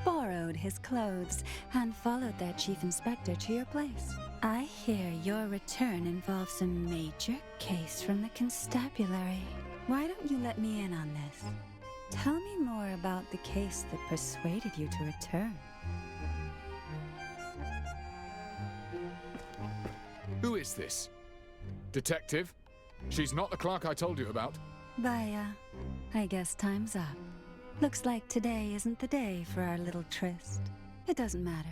borrowed his clothes and followed their chief inspector to your place. I hear your return involves a major case from the constabulary. Why don't you let me in on this? Tell me more about the case that persuaded you to return. Who is this? Detective? She's not the clerk I told you about. Baya, I guess time's up. Looks like today isn't the day for our little tryst. It doesn't matter.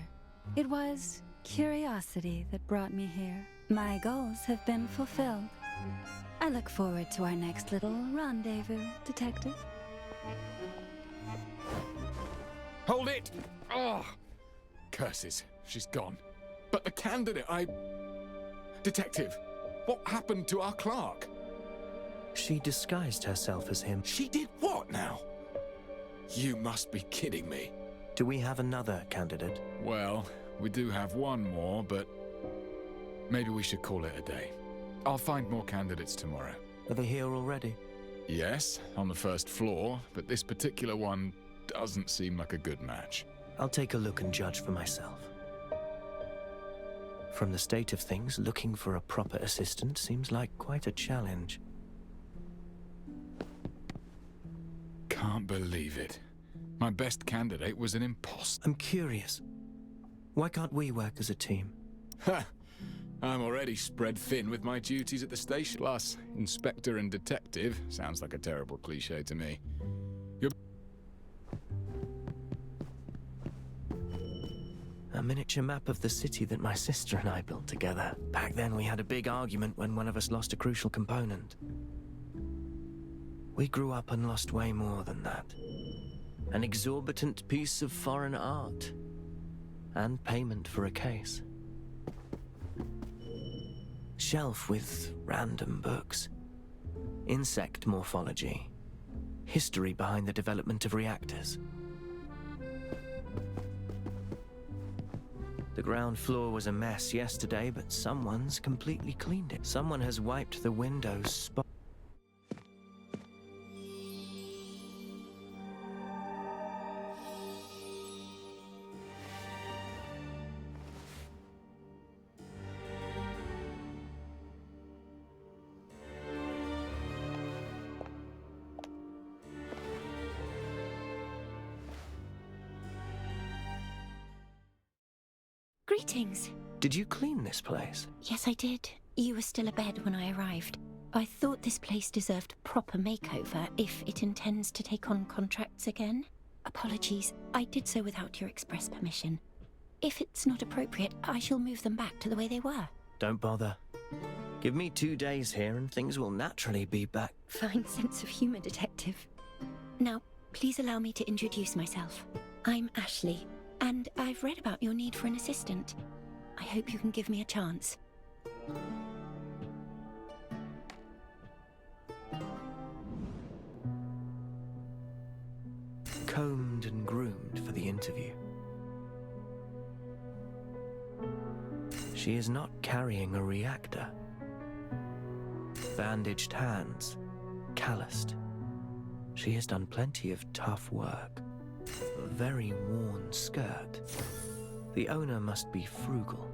It was curiosity that brought me here. My goals have been fulfilled. I look forward to our next little rendezvous, Detective. Hold it! Oh! Curses. She's gone. But the candidate, Detective, what happened to our clerk? She disguised herself as him. She did what now? You must be kidding me. Do we have another candidate? Well, we do have one more, but maybe we should call it a day. I'll find more candidates tomorrow. Are they here already? Yes, on the first floor, but this particular one doesn't seem like a good match. I'll take a look and judge for myself. From the state of things, looking for a proper assistant seems like quite a challenge. Can't believe it. My best candidate was an imposter. I'm curious. Why can't we work as a team? Ha! I'm already spread thin with my duties at the station. Plus, inspector and detective sounds like a terrible cliché to me. A miniature map of the city that my sister and I built together. Back then we had a big argument when one of us lost a crucial component. We grew up and lost way more than that. An exorbitant piece of foreign art. And payment for a case. Shelf with random books. Insect morphology. History behind the development of reactors. The ground floor was a mess yesterday, but someone's completely cleaned it. Someone has wiped the windows spot. Greetings. Did you clean this place? Yes, I did. You were still abed when I arrived. I thought this place deserved a proper makeover if it intends to take on contracts again. Apologies, I did so without your express permission. If it's not appropriate, I shall move them back to the way they were. Don't bother. Give me 2 days here and things will naturally be back. Fine sense of humor, Detective. Now, please allow me to introduce myself. I'm Ashley, and I've read about your need for an assistant. I hope you can give me a chance. Combed and groomed for the interview. She is not carrying a reactor. Bandaged hands, calloused. She has done plenty of tough work. A very worn skirt. The owner must be frugal.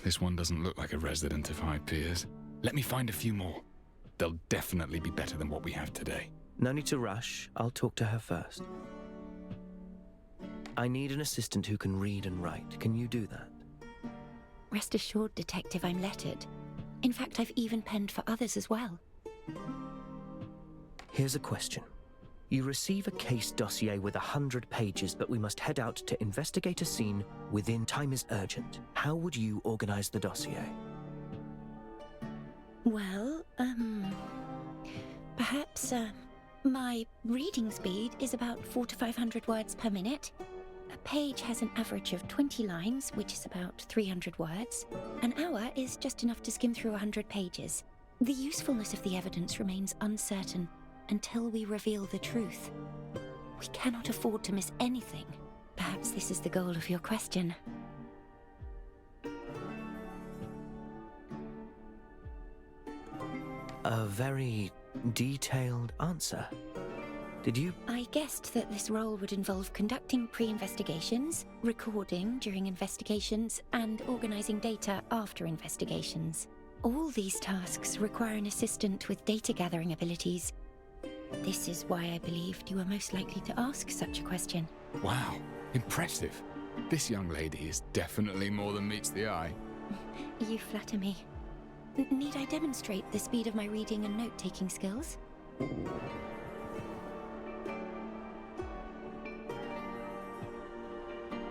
This one doesn't look like a resident of High Piers. Let me find a few more. They'll definitely be better than what we have today. No need to rush. I'll talk to her first. I need an assistant who can read and write. Can you do that? Rest assured, Detective, I'm lettered. In fact, I've even penned for others as well. Here's a question. You receive a case dossier with 100 pages, but we must head out to investigate a scene within time is urgent. How would you organize the dossier? Well, perhaps, my reading speed is about 400 to 500 words per minute. A page has an average of 20 lines, which is about 300 words. An hour is just enough to skim through 100 pages. The usefulness of the evidence remains uncertain until we reveal the truth. We cannot afford to miss anything. Perhaps this is the goal of your question. A very detailed answer. Did you? I guessed that this role would involve conducting pre-investigations, recording during investigations, and organizing data after investigations. All these tasks require an assistant with data-gathering abilities. This is why I believed you were most likely to ask such a question. Wow, impressive. This young lady is definitely more than meets the eye. You flatter me. Need I demonstrate the speed of my reading and note-taking skills?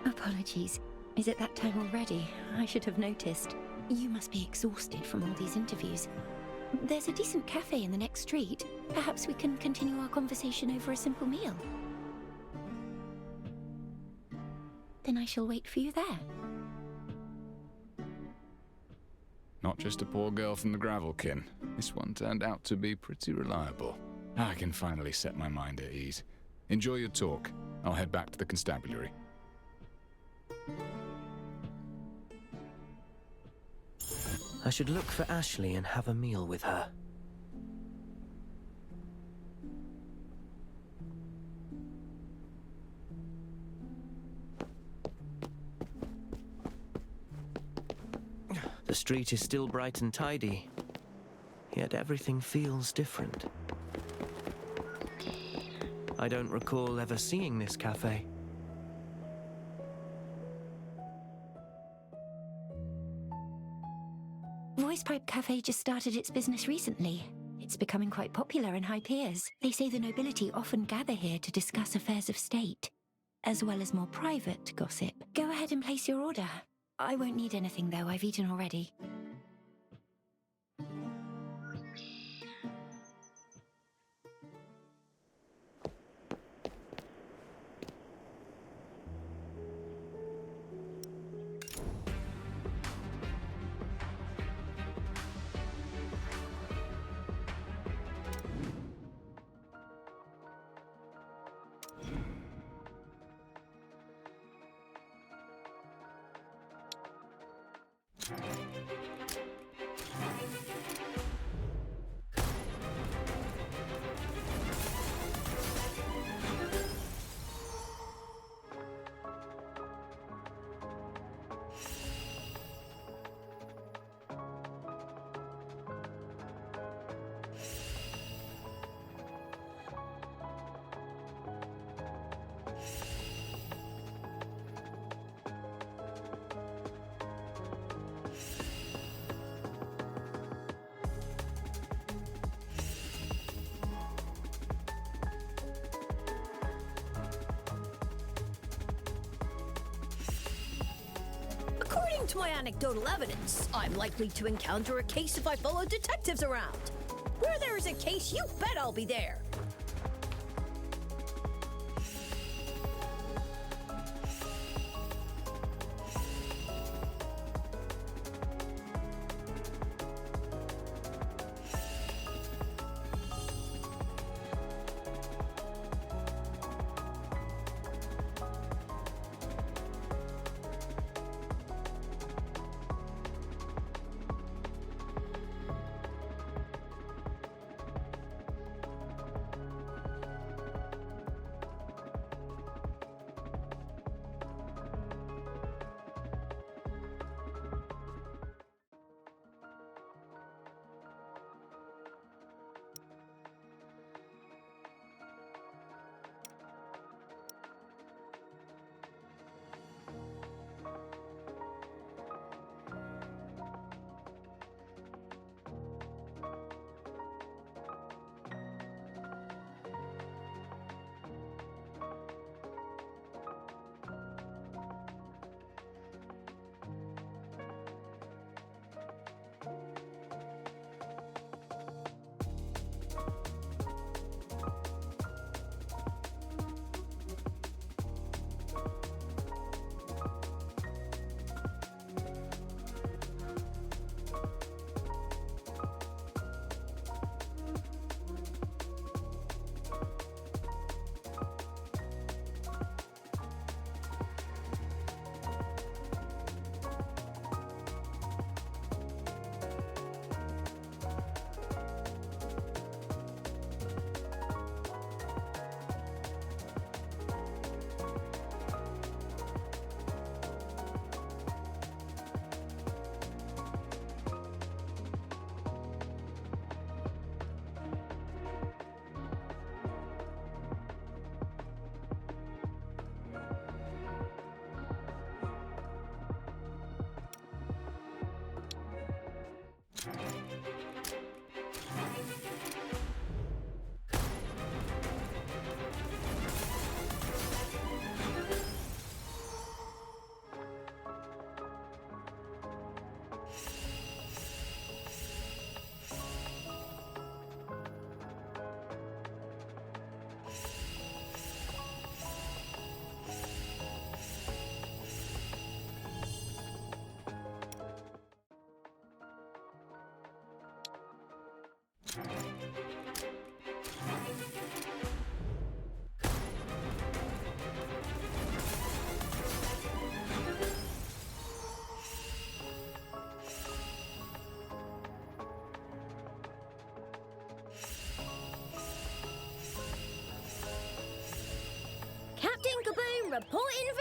Apologies. Is it that time already? I should have noticed. You must be exhausted from all these interviews. There's a decent cafe in the next street. Perhaps we can continue our conversation over a simple meal. Then I shall wait for you there. Not just a poor girl from the Gravelkin. This one turned out to be pretty reliable. I can finally set my mind at ease. Enjoy your talk. I'll head back to the constabulary. I should look for Ashley and have a meal with her. The street is still bright and tidy, yet everything feels different. I don't recall ever seeing this cafe. Voice Pipe Cafe just started its business recently. It's becoming quite popular in High Piers. They say the nobility often gather here to discuss affairs of state, as well as more private gossip. Go ahead and place your order. I won't need anything, though. I've eaten already. According to my anecdotal evidence, I'm likely to encounter a case if I follow detectives around. Where there is a case, you bet I'll be there.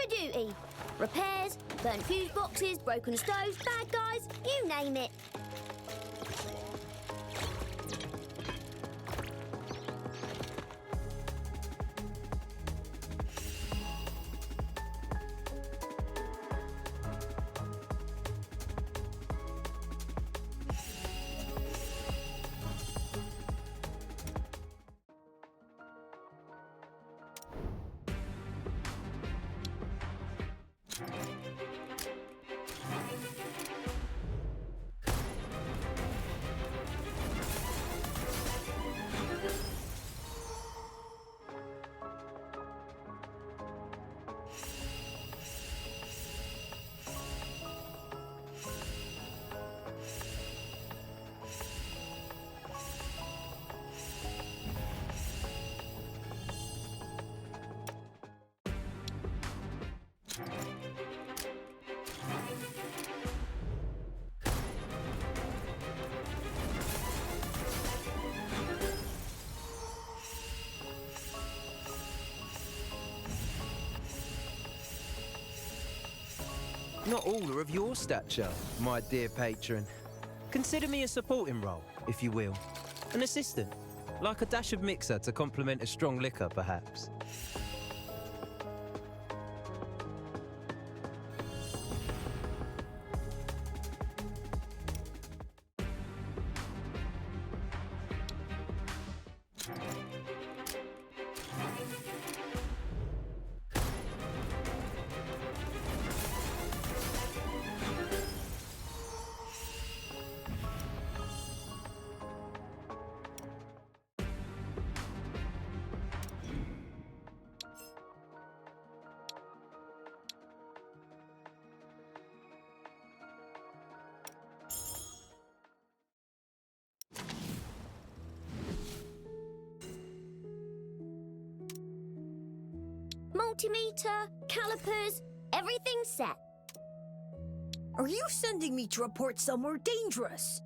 for duty. Repairs, burnt fuse boxes, broken stoves, bad guys, you name it. Not all are of your stature, my dear patron. Consider me a supporting role, if you will. An assistant, like a dash of mixer to complement a strong liquor, perhaps. Multimeter, calipers, everything's set. Are you sending me to report somewhere dangerous?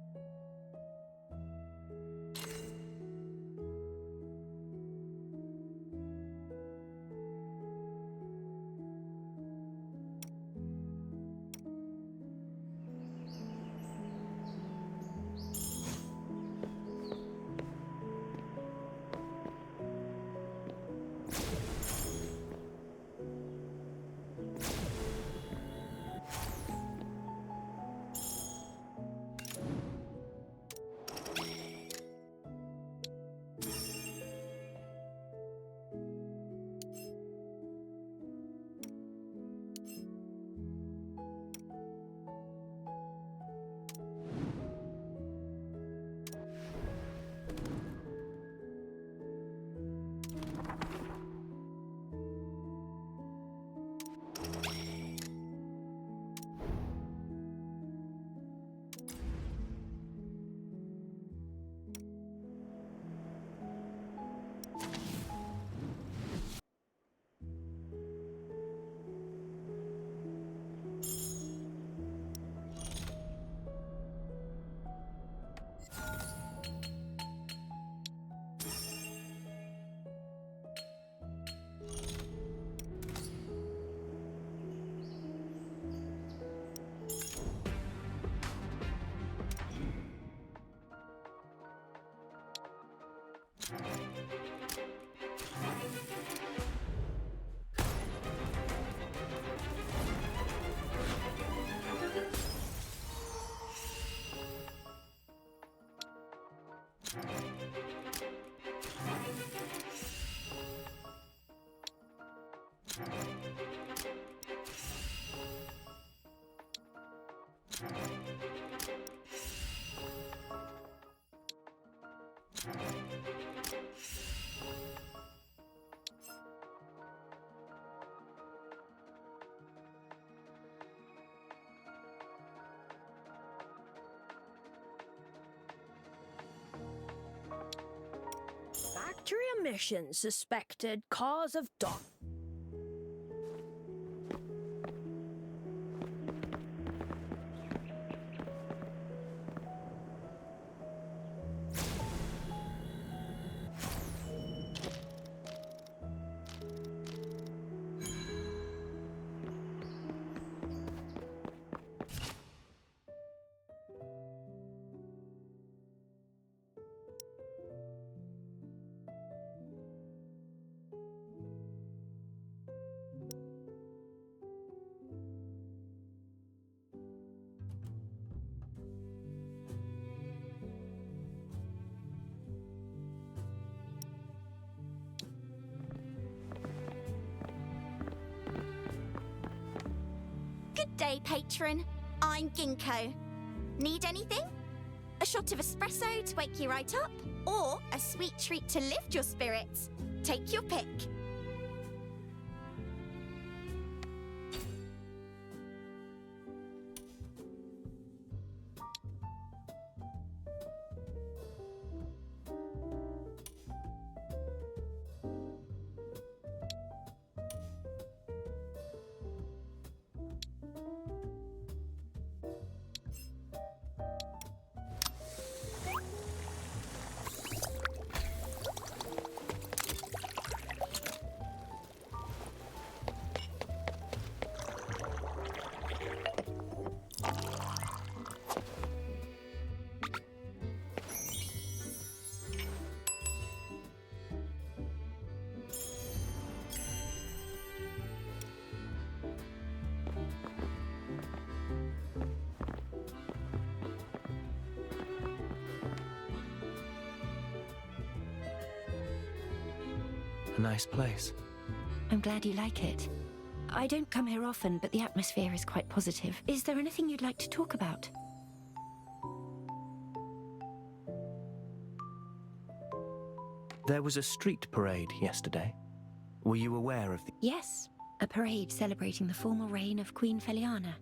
Factory emissions suspected cause of death. day, patron. I'm Ginkgo. Need anything? A shot of espresso to wake you right up? Or a sweet treat to lift your spirits? Take your pick. A nice place. I'm glad you like it. I don't come here often, but the atmosphere is quite positive. Is there anything you'd like to talk about? There was a street parade yesterday. Were you aware of the... Yes, a parade celebrating the formal reign of Queen Feliana.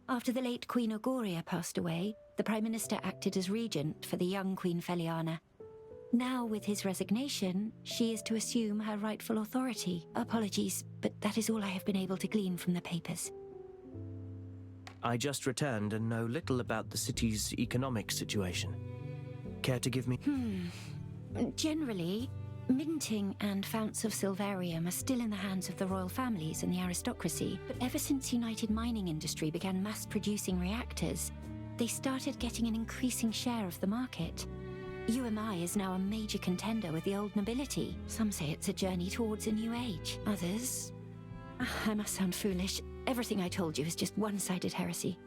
After the late Queen Ogoria passed away, the Prime Minister acted as regent for the young Queen Feliana. Now, with his resignation, she is to assume her rightful authority. Apologies, but that is all I have been able to glean from the papers. I just returned and know little about the city's economic situation. Care to give me... Generally, minting and founts of Silvarium are still in the hands of the royal families and the aristocracy, but ever since United Mining Industry began mass-producing reactors, they started getting an increasing share of the market. UMI is now a major contender with the old nobility. Some say it's a journey towards a new age. Others... I must sound foolish. Everything I told you is just one-sided heresy.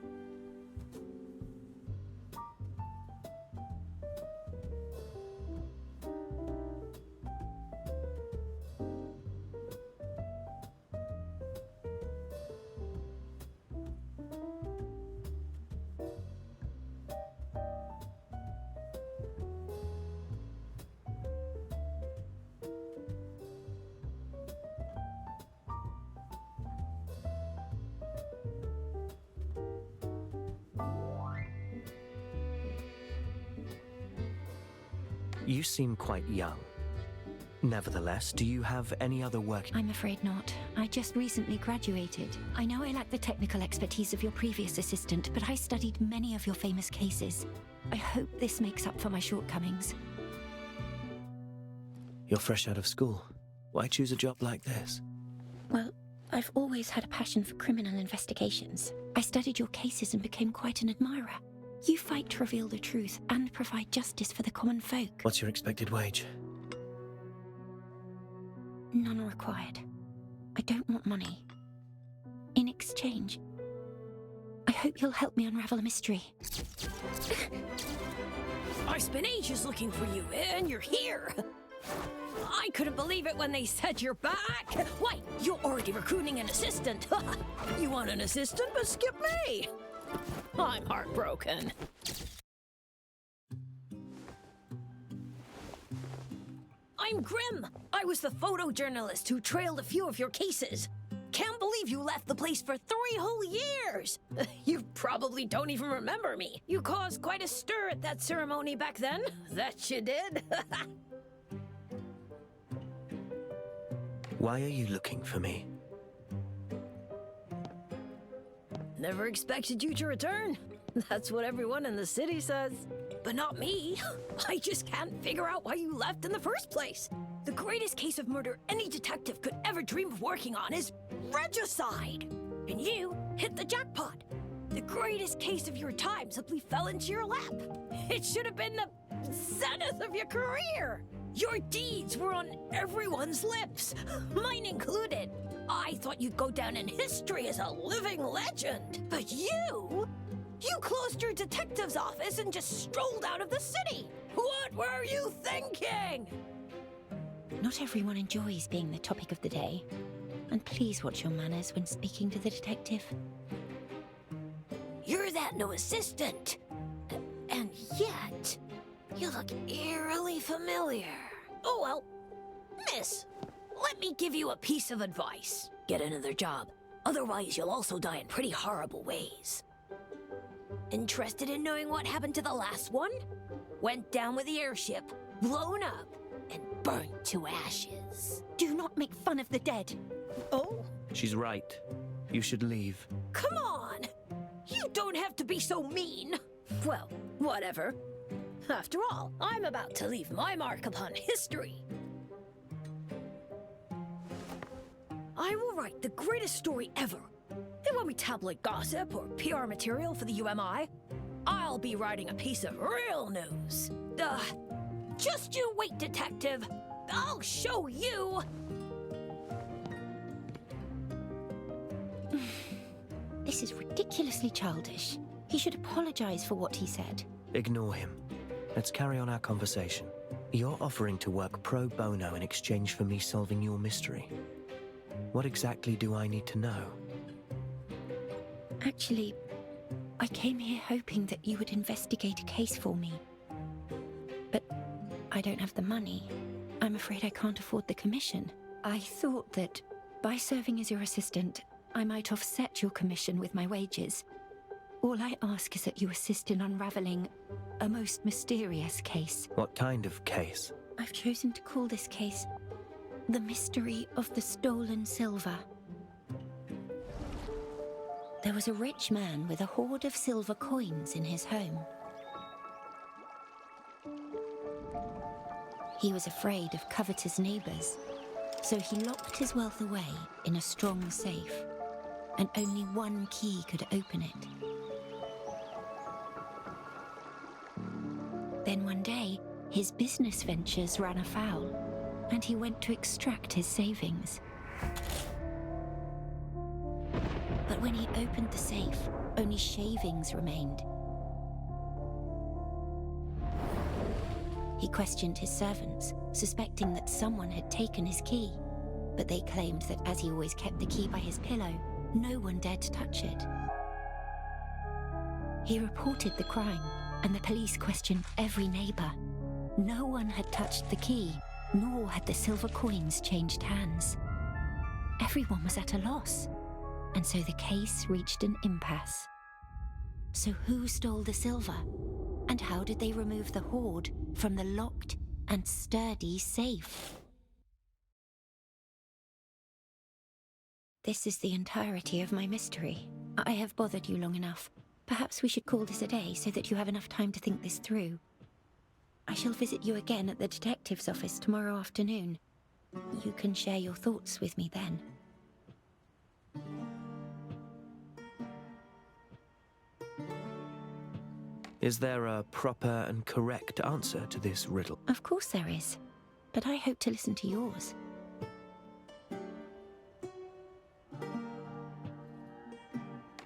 You seem quite young. Nevertheless, do you have any other work? I'm afraid not. I just recently graduated. I know I lack the technical expertise of your previous assistant, but I studied many of your famous cases. I hope this makes up for my shortcomings. You're fresh out of school. Why choose a job like this? Well, I've always had a passion for criminal investigations. I studied your cases and became quite an admirer. You fight to reveal the truth and provide justice for the common folk. What's your expected wage? None required. I don't want money. In exchange, I hope you'll help me unravel a mystery. I spent ages looking for you, and you're here. I couldn't believe it when they said you're back. Why, you're already recruiting an assistant. You want an assistant, but skip me. I'm heartbroken. I'm Grim. I was the photojournalist who trailed a few of your cases. Can't believe you left the place for 3 whole years. You probably don't even remember me. You caused quite a stir at that ceremony back then. That you did. Why are you looking for me? Never expected you to return. That's what everyone in the city says. But not me. I just can't figure out why you left in the first place. The greatest case of murder any detective could ever dream of working on is regicide. And you hit the jackpot. The greatest case of your time simply fell into your lap. It should have been the zenith of your career. Your deeds were on everyone's lips, mine included. I thought you'd go down in history as a living legend. But you closed your detective's office and just strolled out of the city. What were you thinking? Not everyone enjoys being the topic of the day. And please watch your manners when speaking to the detective. You're that new assistant. And yet, you look eerily familiar. Oh well. Miss, let me give you a piece of advice. Get another job. Otherwise, you'll also die in pretty horrible ways. Interested in knowing what happened to the last one? Went down with the airship, blown up, and burnt to ashes. Do not make fun of the dead. Oh? She's right. You should leave. Come on! You don't have to be so mean. Well, whatever. After all, I'm about to leave my mark upon history. I will write the greatest story ever. It won't be tabloid gossip or PR material for the UMI. I'll be writing a piece of real news. Just you wait, detective. I'll show you. This is ridiculously childish. He should apologize for what he said. Ignore him. Let's carry on our conversation. You're offering to work pro bono in exchange for me solving your mystery. What exactly do I need to know? Actually, I came here hoping that you would investigate a case for me. But I don't have the money. I'm afraid I can't afford the commission. I thought that by serving as your assistant, I might offset your commission with my wages. All I ask is that you assist in unraveling a most mysterious case. What kind of case? I've chosen to call this case The Mystery of the Stolen Silver. There was a rich man with a hoard of silver coins in his home. He was afraid of covetous neighbors, so he locked his wealth away in a strong safe, and only one key could open it. Then one day, his business ventures ran afoul, and he went to extract his savings. But when he opened the safe, only shavings remained. He questioned his servants, suspecting that someone had taken his key, but they claimed that as he always kept the key by his pillow, no one dared to touch it. He reported the crime, and the police questioned every neighbor. No one had touched the key, nor had the silver coins changed hands. Everyone was at a loss, and so the case reached an impasse. So who stole the silver? And how did they remove the hoard from the locked and sturdy safe? This is the entirety of my mystery. I have bothered you long enough. Perhaps we should call this a day so that you have enough time to think this through. I shall visit you again at the detective's office tomorrow afternoon. You can share your thoughts with me then. Is there a proper and correct answer to this riddle? Of course there is, but I hope to listen to yours.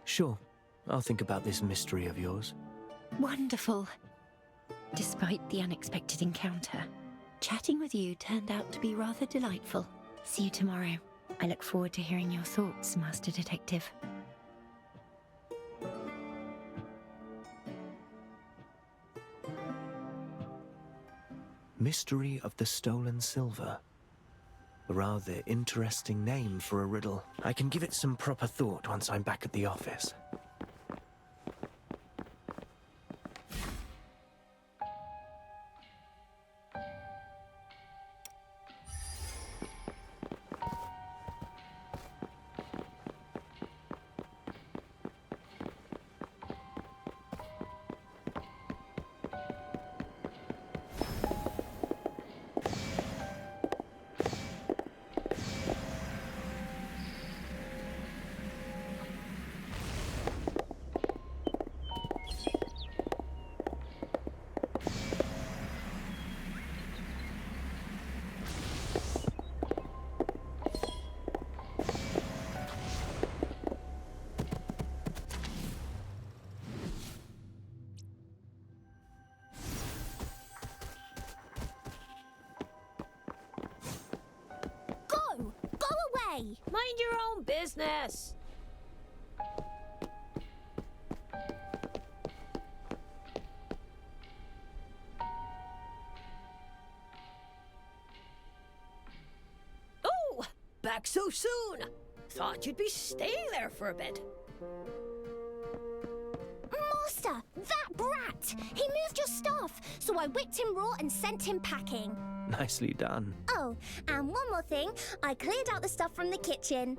Sure. I'll think about this mystery of yours. Wonderful. Despite the unexpected encounter, chatting with you turned out to be rather delightful. See you tomorrow. I look forward to hearing your thoughts, Master Detective. Mystery of the Stolen Silver. A rather interesting name for a riddle. I can give it some proper thought once I'm back at the office. Mind your own business. so soon. Thought you'd be staying there for a bit. Master, that brat! He moved your stuff, so I whipped him raw and sent him packing. Nicely done. Oh, and one more thing. I cleared out the stuff from the kitchen.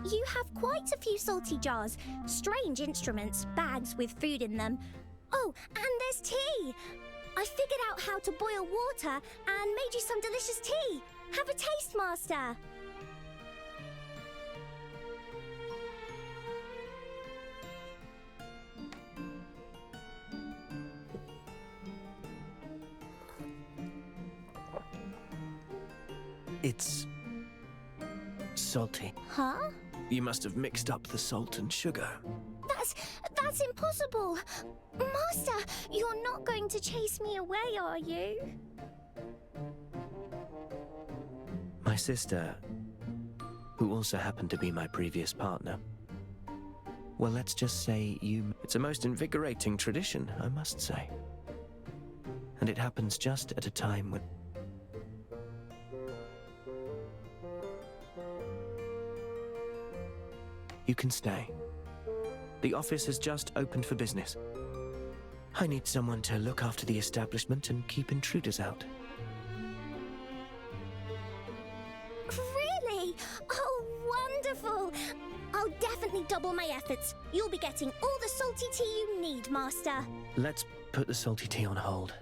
You have quite a few salty jars, strange instruments, bags with food in them. Oh, and there's tea! I figured out how to boil water and made you some delicious tea. Have a taste, Master. It's salty. Huh? You must have mixed up the salt and sugar. That's impossible. Master, you're not going to chase me away, are you? My sister, who also happened to be my previous partner. Well, let's just say it's a most invigorating tradition, I must say. And it happens just at a time when... You can stay. The office has just opened for business. I need someone to look after the establishment and keep intruders out. Really? Oh, wonderful! I'll definitely double my efforts. You'll be getting all the salty tea you need, Master. Let's put the salty tea on hold.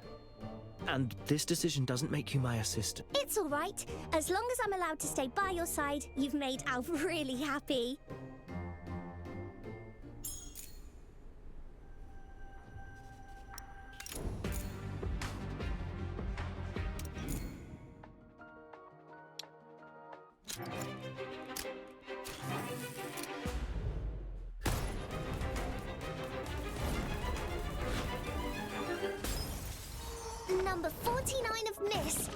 And this decision doesn't make you my assistant. It's all right. As long as I'm allowed to stay by your side, you've made Alf really happy. Number 49 of Miss.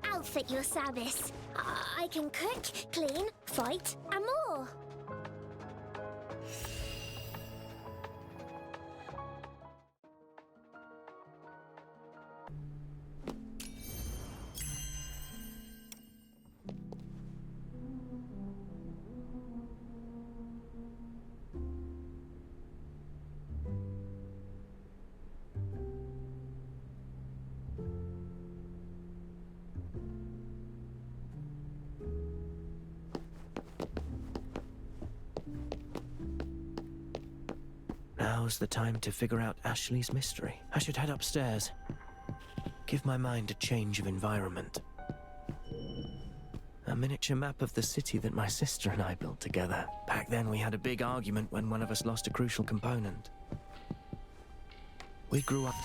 Alf at your service. I can cook, clean, fight, and more. Now's the time to figure out Ashley's mystery. I should head upstairs. Give my mind a change of environment. A miniature map of the city that my sister and I built together. Back then we had a big argument when one of us lost a crucial component. We grew up...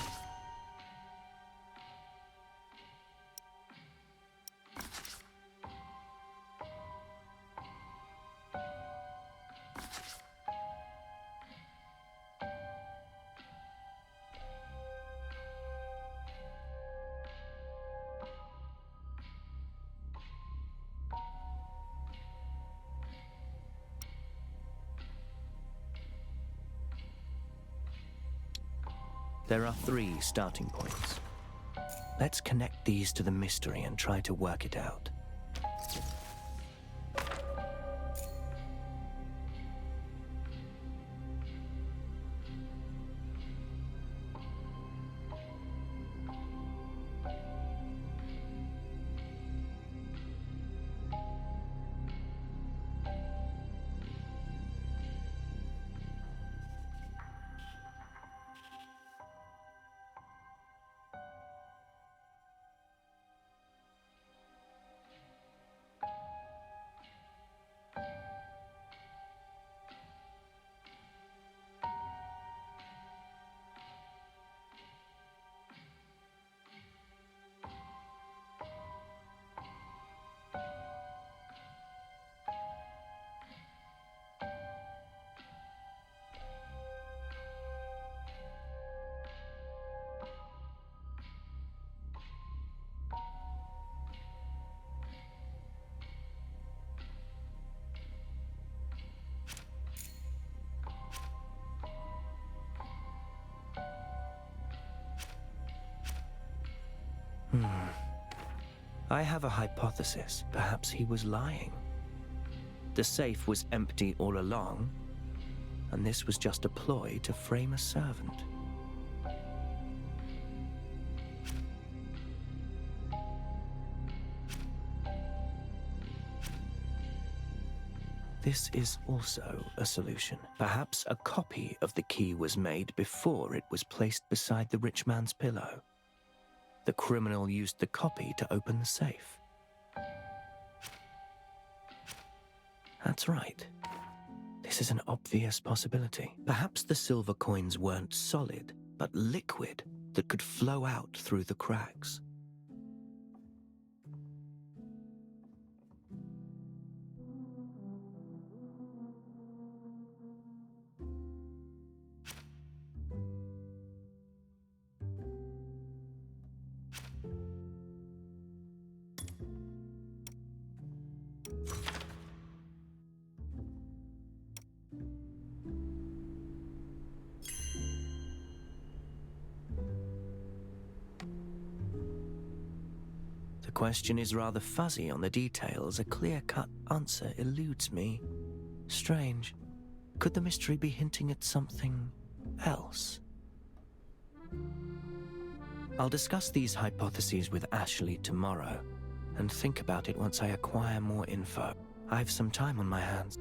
There are 3 starting points. Let's connect these to the mystery and try to work it out. I have a hypothesis. Perhaps he was lying. The safe was empty all along, and this was just a ploy to frame a servant. This is also a solution. Perhaps a copy of the key was made before it was placed beside the rich man's pillow. The criminal used the copy to open the safe. That's right. This is an obvious possibility. Perhaps the silver coins weren't solid, but liquid that could flow out through the cracks. The question is rather fuzzy on the details. A clear-cut answer eludes me. Strange. Could the mystery be hinting at something else? I'll discuss these hypotheses with Ashley tomorrow, and think about it once I acquire more info. I have some time on my hands.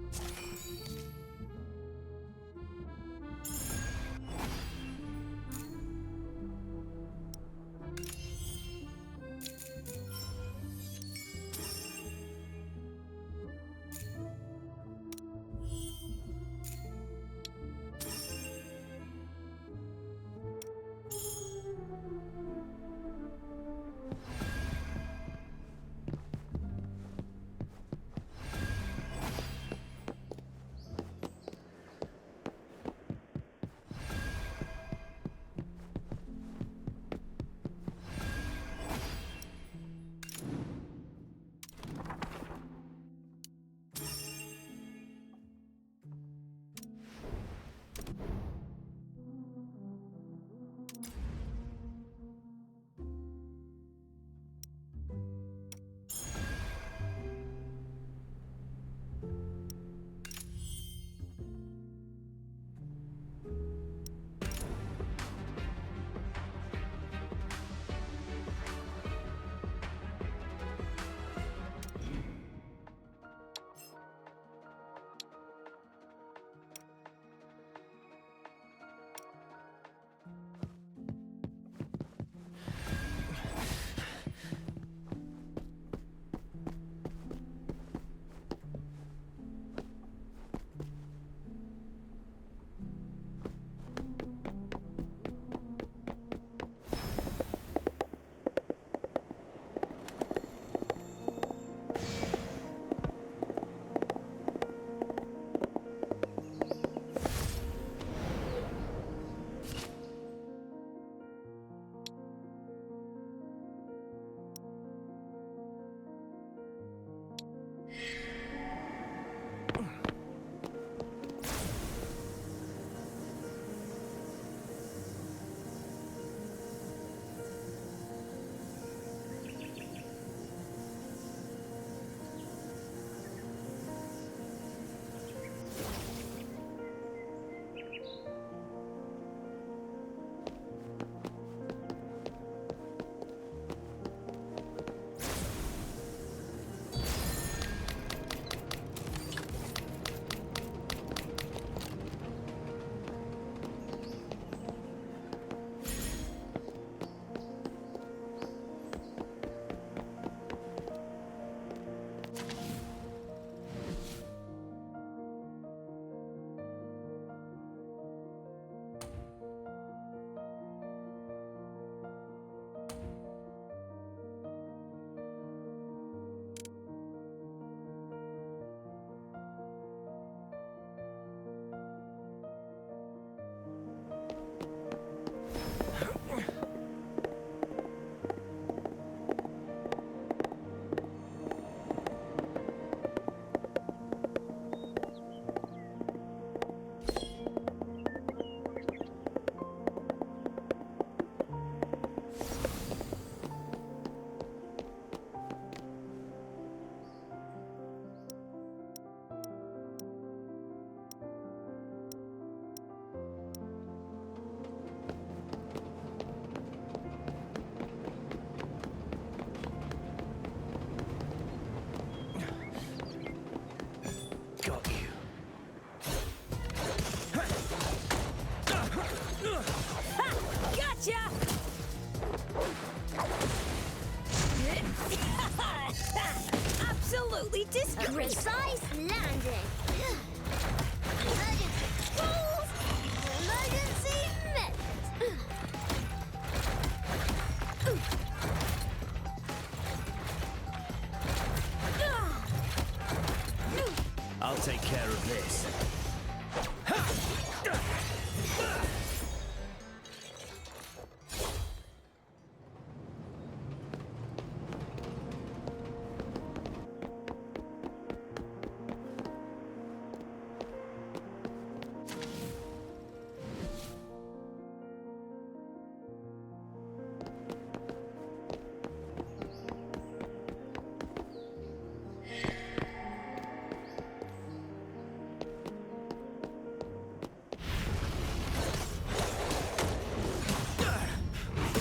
care of this.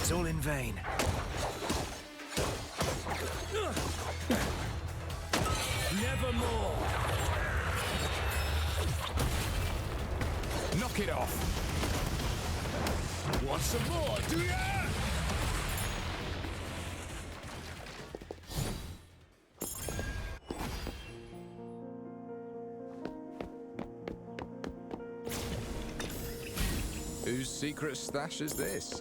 It's all in vain. Nevermore! Knock it off! Want some more, do ya? Whose secret stash is this?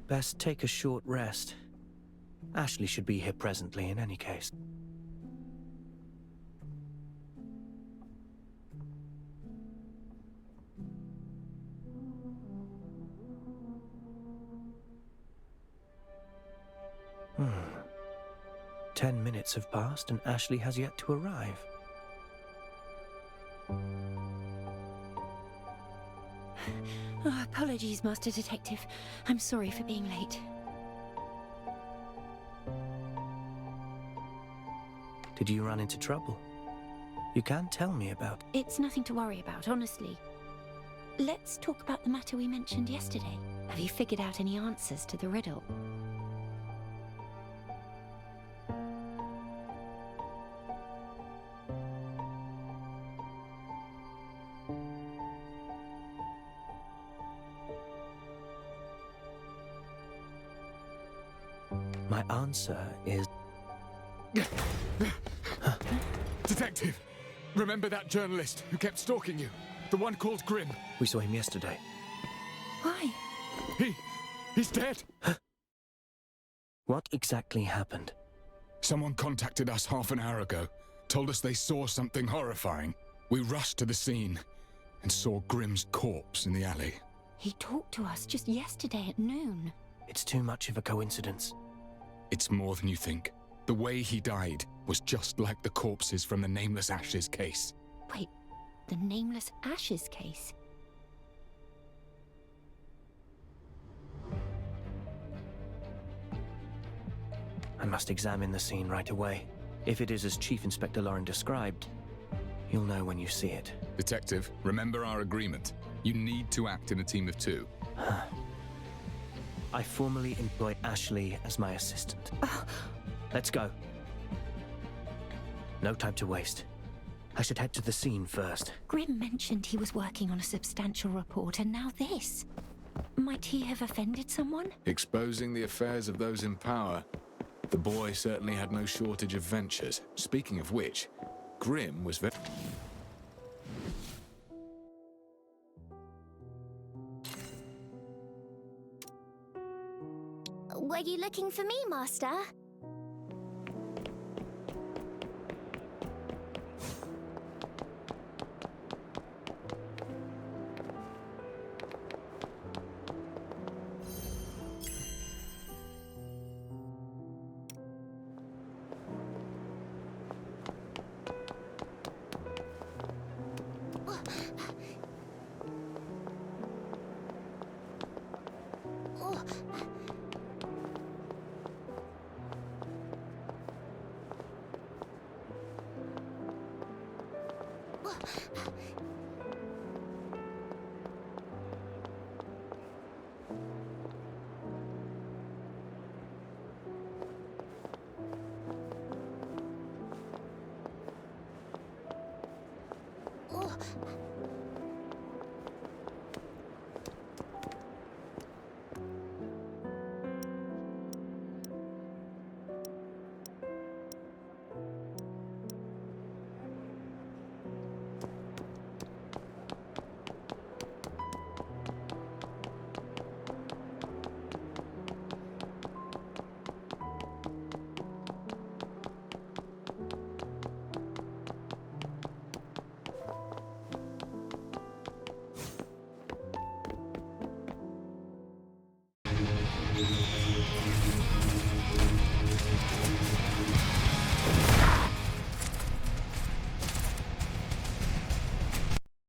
Best take a short rest. Ashley should be here presently in any case. Hmm. 10 minutes have passed and Ashley has yet to arrive. Oh, apologies, Master Detective. I'm sorry for being late. Did you run into trouble? You can tell me about it. It's nothing to worry about, honestly. Let's talk about the matter we mentioned yesterday. Have you figured out any answers to the riddle? My answer is... Detective! Remember that journalist who kept stalking you? The one called Grimm? We saw him yesterday. Why? He's dead! What exactly happened? Someone contacted us half an hour ago. Told us they saw something horrifying. We rushed to the scene and saw Grimm's corpse in the alley. He talked to us just yesterday at noon. It's too much of a coincidence. It's more than you think. The way he died was just like the corpses from the Nameless Ashes case. Wait, the Nameless Ashes case? I must examine the scene right away. If it is as Chief Inspector Lauren described, you'll know when you see it. Detective, remember our agreement. You need to act in a team of two. I formally employ Ashley as my assistant. Let's go. No time to waste. I should head to the scene first. Grimm mentioned he was working on a substantial report, and now this. Might he have offended someone? Exposing the affairs of those in power. The boy certainly had no shortage of ventures. Speaking of which, Grim was very... Were you looking for me, Master?